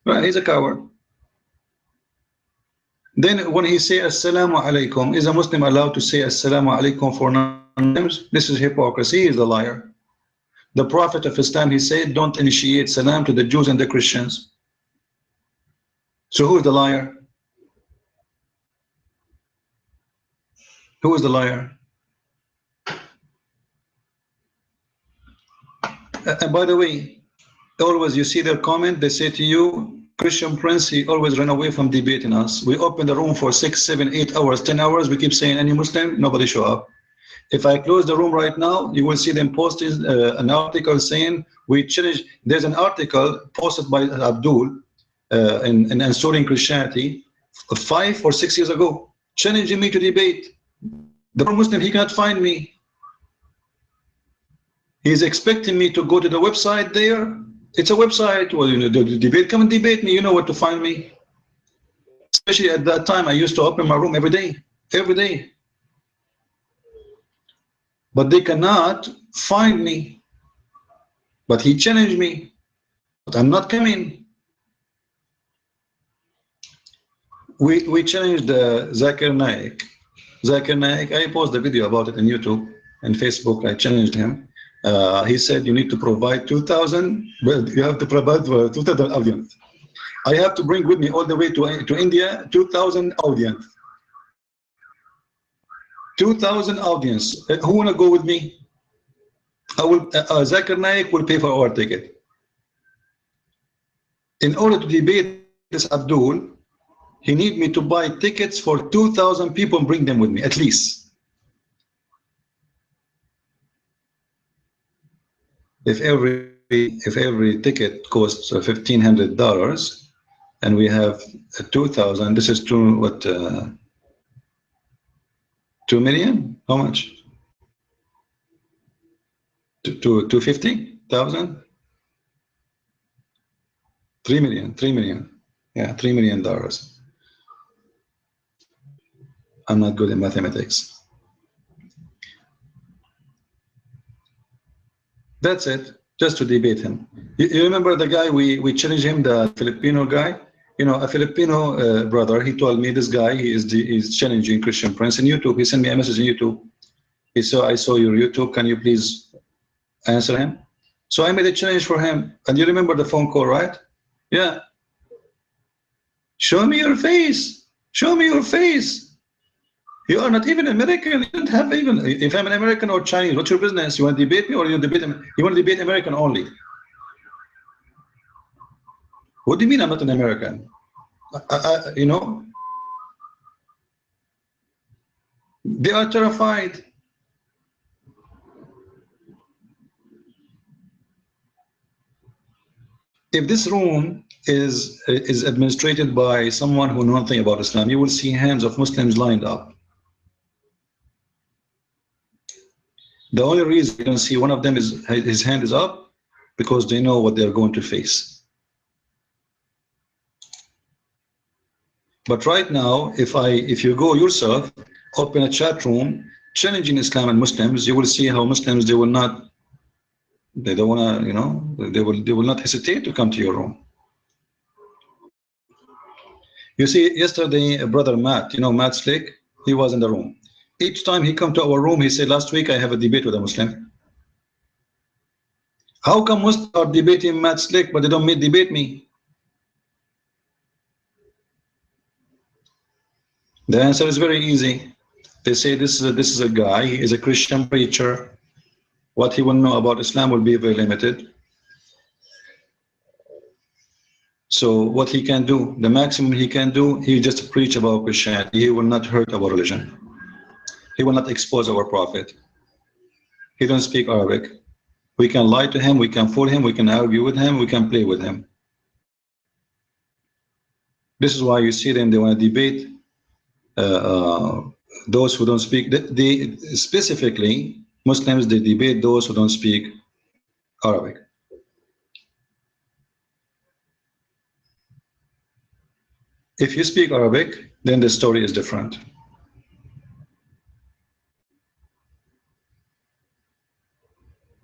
Right, he's a coward. Then when he say Assalamu alaikum, is a Muslim allowed to say Assalamu alaikum for non-Muslims? This is hypocrisy. He is a liar. The Prophet of Islam, he said, don't initiate salam to the Jews and the Christians. So who is the liar? Who is the liar? And by the way, always you see their comment, they say to you, Christian Prince, he always run away from debating us. We open the room for 6, 7, 8 hours, 10 hours. We keep saying any Muslim, nobody show up. If I close the room right now, you will see them posting an article saying we challenge. There's an article posted by Abdul in Answering Christianity 5 or 6 years ago, challenging me to debate. The Muslim, he cannot find me. He's expecting me to go to the website there. It's a website. Well, you know, the debate, come and debate me. You know where to find me. Especially at that time, I used to open my room every day. Every day. But they cannot find me. But he challenged me. But I'm not coming. We challenged Zakir Naik. Zakir Naik, I posted a video about it on YouTube and Facebook. I challenged him. He said you need to provide 2,000. Well, you have to provide 2,000 audience. I have to bring with me all the way to India 2,000 audience. 2,000 audience. Who wanna go with me? I will. Zakir Naik will pay for our ticket. In order to debate this Abdul, he need me to buy tickets for 2,000 people and bring them with me at least. If every ticket costs $1,500 and we have 2,000, this is what 2 million? How much? 250,000? 3 million. 3 million. Yeah, $3 million. I'm not good in mathematics. That's it, just to debate him. You remember the guy we challenged him, the Filipino guy? You know, a Filipino brother, he told me this guy, he's challenging Christian Prince on YouTube. He sent me a message on YouTube. He said, I saw your YouTube, can you please answer him? So I made a challenge for him. And you remember the phone call, right? Yeah. Show me your face. Show me your face. You are not even American. You don't have even. If I'm an American or Chinese, what's your business? You want to debate me or you want to debate American only? What do you mean I'm not an American? You know, they are terrified. If this room is administrated by someone who knows nothing about Islam, you will see hands of Muslims lined up. The only reason you don't see one of them is his hand is up because they know what they're going to face. But right now, if you go yourself, open a chat room challenging Islam and Muslims, you will see how Muslims they don't want to, you know, they will not hesitate to come to your room. You see, yesterday, brother Matt, you know Matt Slick, he was in the room. Each time he come to our room, he said, last week I have a debate with a Muslim. How come Muslims are debating Matt Slick, but they don't debate me? The answer is very easy. They say this is a guy, he is a Christian preacher. What he will know about Islam will be very limited. So what he can do, the maximum he can do, he just preach about Christianity. He will not hurt our religion. He will not expose our prophet. He don't speak Arabic. We can lie to him, we can fool him, we can argue with him, we can play with him. This is why you see them, they want to debate those who don't speak. They specifically, Muslims, they debate those who don't speak Arabic. If you speak Arabic, then the story is different.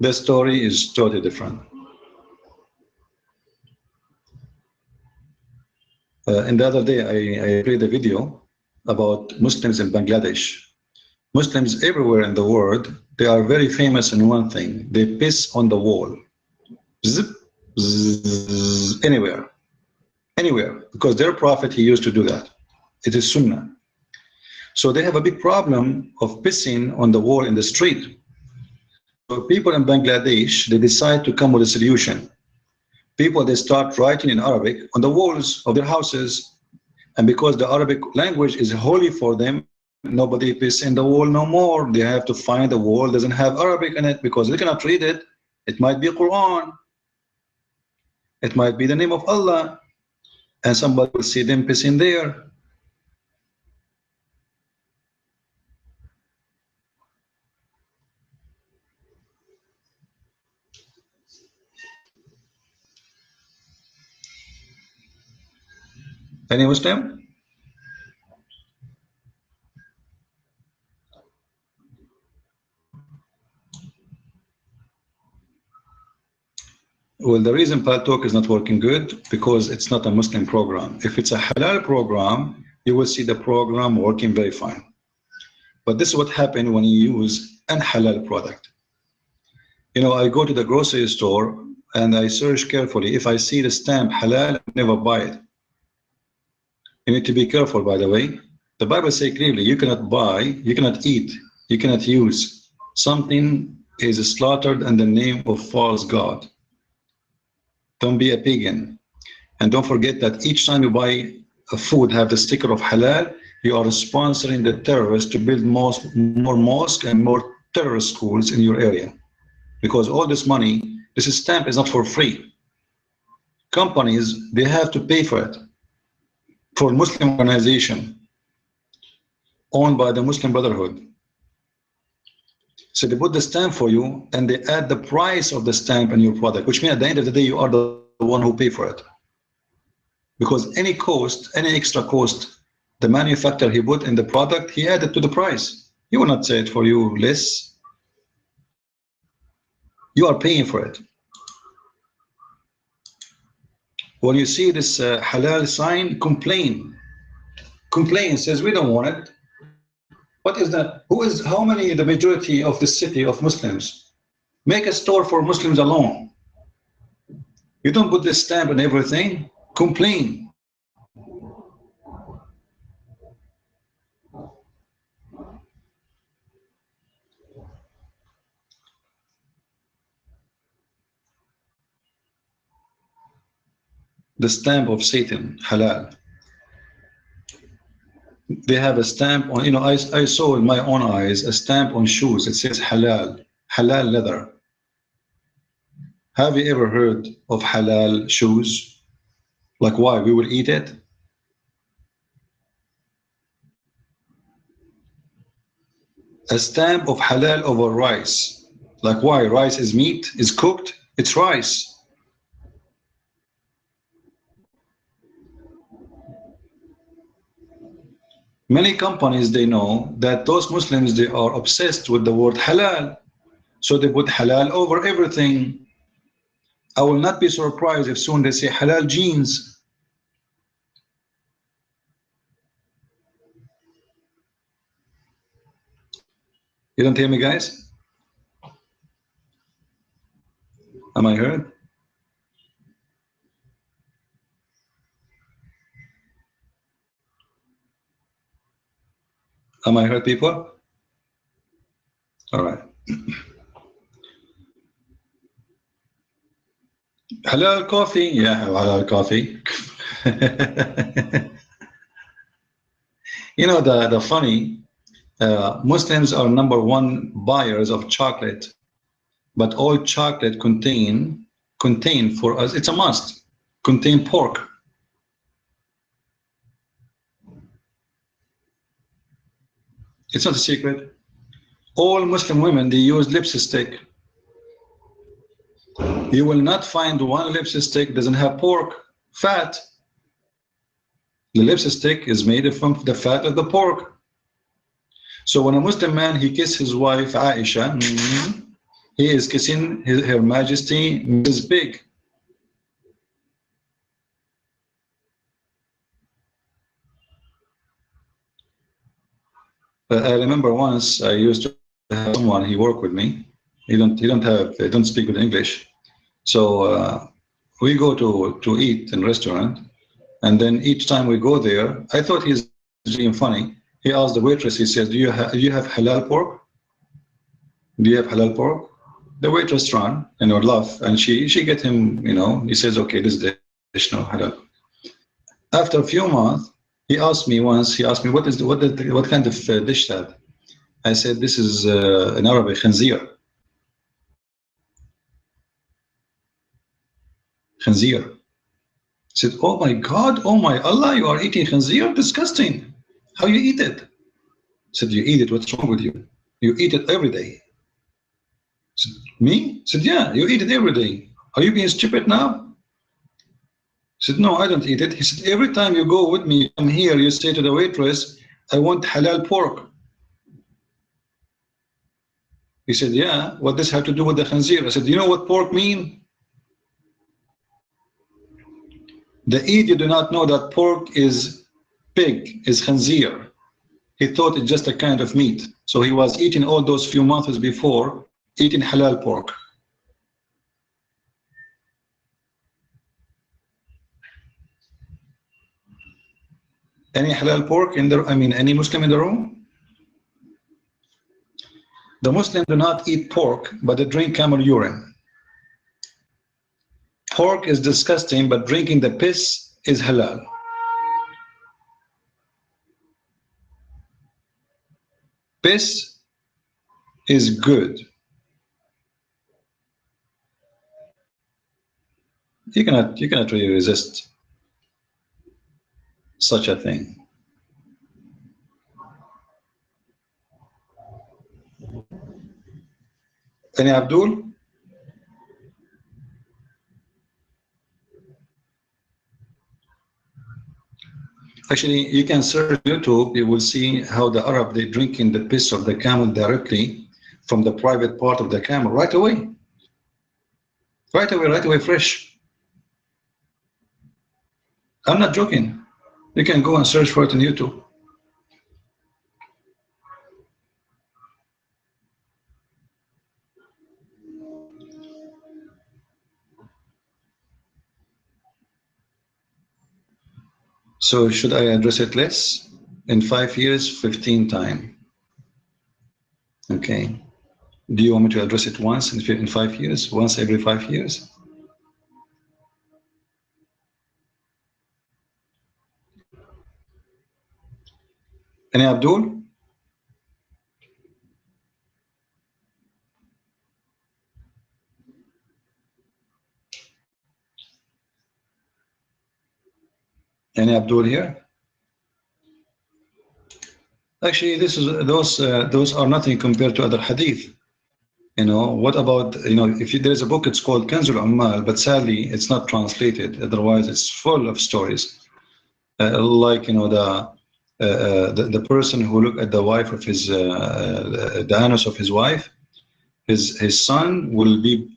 The story is totally different. And the other day, I played a video about Muslims in Bangladesh. Muslims everywhere in the world, they are very famous in one thing. They piss on the wall. Zip, zzz, anywhere. Anywhere. Because their prophet, he used to do that. It is sunnah. So they have a big problem of pissing on the wall in the street. So people in Bangladesh, they decide to come with a solution. People, they start writing in Arabic on the walls of their houses. And because the Arabic language is holy for them, nobody piss in the wall no more. They have to find the wall doesn't have Arabic in it because they cannot read it. It might be Quran. It might be the name of Allah. And somebody will see them pissing there. Any Muslim? Well, the reason Paltalk is not working good because it's not a Muslim program. If it's a halal program, you will see the program working very fine. But this is what happened when you use an halal product. You know, I go to the grocery store and I search carefully. If I see the stamp halal, I never buy it. You need to be careful, by the way. The Bible says clearly, you cannot buy, you cannot eat, you cannot use something is slaughtered in the name of false God. Don't be a pagan. And don't forget that each time you buy a food have the sticker of halal, you are sponsoring the terrorists to build more mosques and more terrorist schools in your area. Because all this money, this stamp is not for free. Companies, they have to pay for it. For Muslim organization owned by the Muslim Brotherhood. So they put the stamp for you and they add the price of the stamp in your product, which means at the end of the day, you are the one who pay for it. Because any cost, any extra cost, the manufacturer he put in the product, he added to the price. He will not say it for you less. You are paying for it. When you see this halal sign, complain. Complain, says we don't want it. What is that? Who is, how many, the majority of the city of Muslims? Make a store for Muslims alone. You don't put this stamp on everything. Complain. The stamp of Satan, halal. They have a stamp on, you know, I saw in my own eyes a stamp on shoes. It says halal, halal leather. Have you ever heard of halal shoes? Like why? We will eat it? A stamp of halal over rice. Like why? Rice is meat, is cooked, it's rice. Many companies, they know that those Muslims, they are obsessed with the word halal. So they put halal over everything. I will not be surprised if soon they say halal jeans. You don't hear me, guys? Am I heard? Am I heard, people? All right. Halal coffee? Yeah, halal coffee. You know, the funny, Muslims are #1 buyers of chocolate, but all chocolate contain for us, it's a must, contain pork. It's not a secret. All Muslim women, they use lipstick. You will not find one lipstick doesn't have pork fat. The lipstick is made from the fat of the pork. So when a Muslim man, he kisses his wife Aisha, he is kissing Her Majesty Mrs. Big. I remember once I used to have someone, he worked with me. He don't speak good English. So we go to eat in restaurant, and then each time we go there, I thought he's being funny. He asked the waitress, he says, do you have halal pork? Do you have halal pork? The waitress ran and would laugh, and she get him, he says, okay, this dish, no halal. After a few months, he asked me, what kind of dish that? I said, this is in Arabic, khanzir. Khanzir. I said, oh my God, oh my Allah, you are eating khanzir? Disgusting. How you eat it? I said, you eat it, what's wrong with you? You eat it every day. I said, me? I said, yeah, you eat it every day. Are you being stupid now? I said, no, I don't eat it. He said, every time you go with me, come here, you say to the waitress, I want halal pork. He said, yeah, what does have to do with the khanzir? I said, do you know what pork mean? The Eid, you do not know that pork is pig, is khanzir. He thought it's just a kind of meat. So he was eating all those few months before, eating halal pork. Any halal pork in the, any Muslim in the room? The Muslims do not eat pork, but they drink camel urine. Pork is disgusting, but drinking the piss is halal. Piss is good. You cannot really resist such a thing. Any Abdul? Actually, you can search YouTube, you will see how the Arab, they drink in the piss of the camel directly from the private part of the camel, right away. Right away, fresh. I'm not joking. You can go and search for it on YouTube. So should I address it less? In 5 years, 15 times. Okay. Do you want me to address it once in 5 years? Once every 5 years? Any Abdul? Any Abdul here? Actually, those are nothing compared to other hadith. What about, if there's a book, it's called Kanzul Ummal, but sadly, it's not translated. Otherwise, it's full of stories. Like, the person who looked at the wife of his, the anus of his wife, his son will be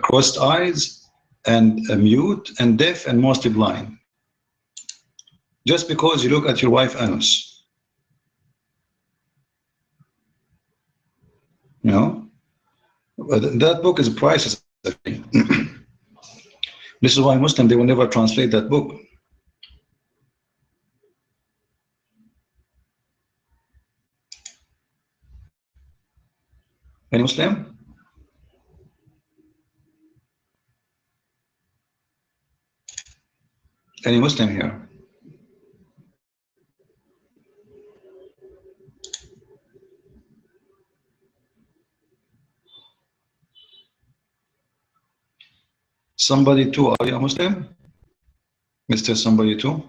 crossed eyes and mute and deaf and mostly blind. Just because you look at your wife's anus. That book is priceless. This is why Muslims, they will never translate that book. Any Muslim? Any Muslim here? Somebody too, are you a Muslim? Mr. Somebody too?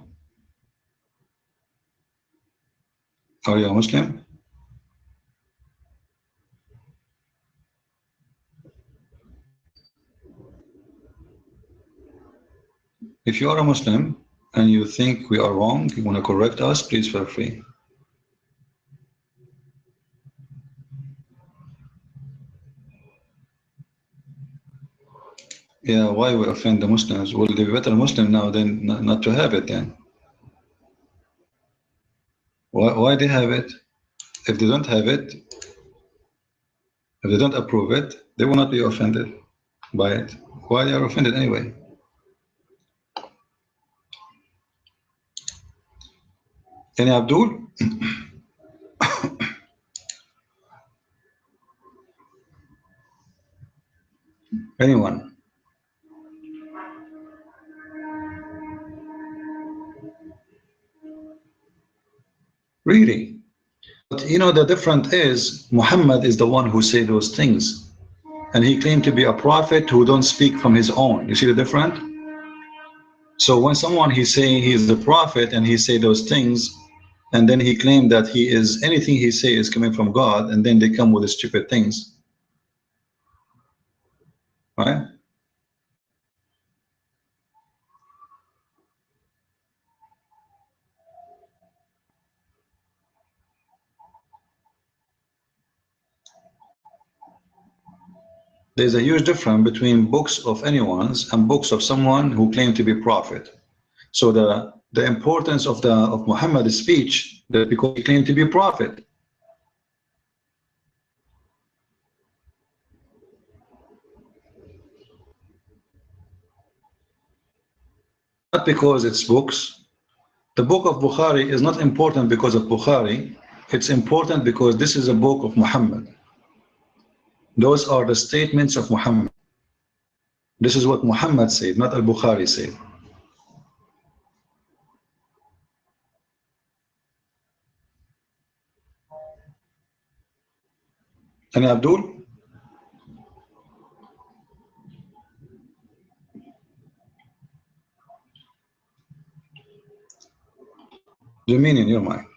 Are you a Muslim? If you are a Muslim and you think we are wrong, you want to correct us, please feel free. Yeah, why we offend the Muslims? Well, they be better Muslim now than not to have it then. Why they have it? If they don't have it, if they don't approve it, they will not be offended by it. Why they are offended anyway? Any Abdul? Anyone? Really? But you know, the difference is Muhammad is the one who said those things, and he claimed to be a prophet who don't speak from his own. You see the difference? So when someone he's saying he is a prophet and he say those things, and then he claimed that he is, anything he say is coming from God, and then they come with the stupid things, right? There's a huge difference between books of anyone's and books of someone who claimed to be prophet. So the importance of Muhammad's speech, that because he claimed to be prophet, not because it's books. The book of Bukhari is not important because of Bukhari. It's important because this is a book of Muhammad. Those are the statements of Muhammad. This is what Muhammad said, not al-Bukhari said. And Abdul? The meaning, your mind.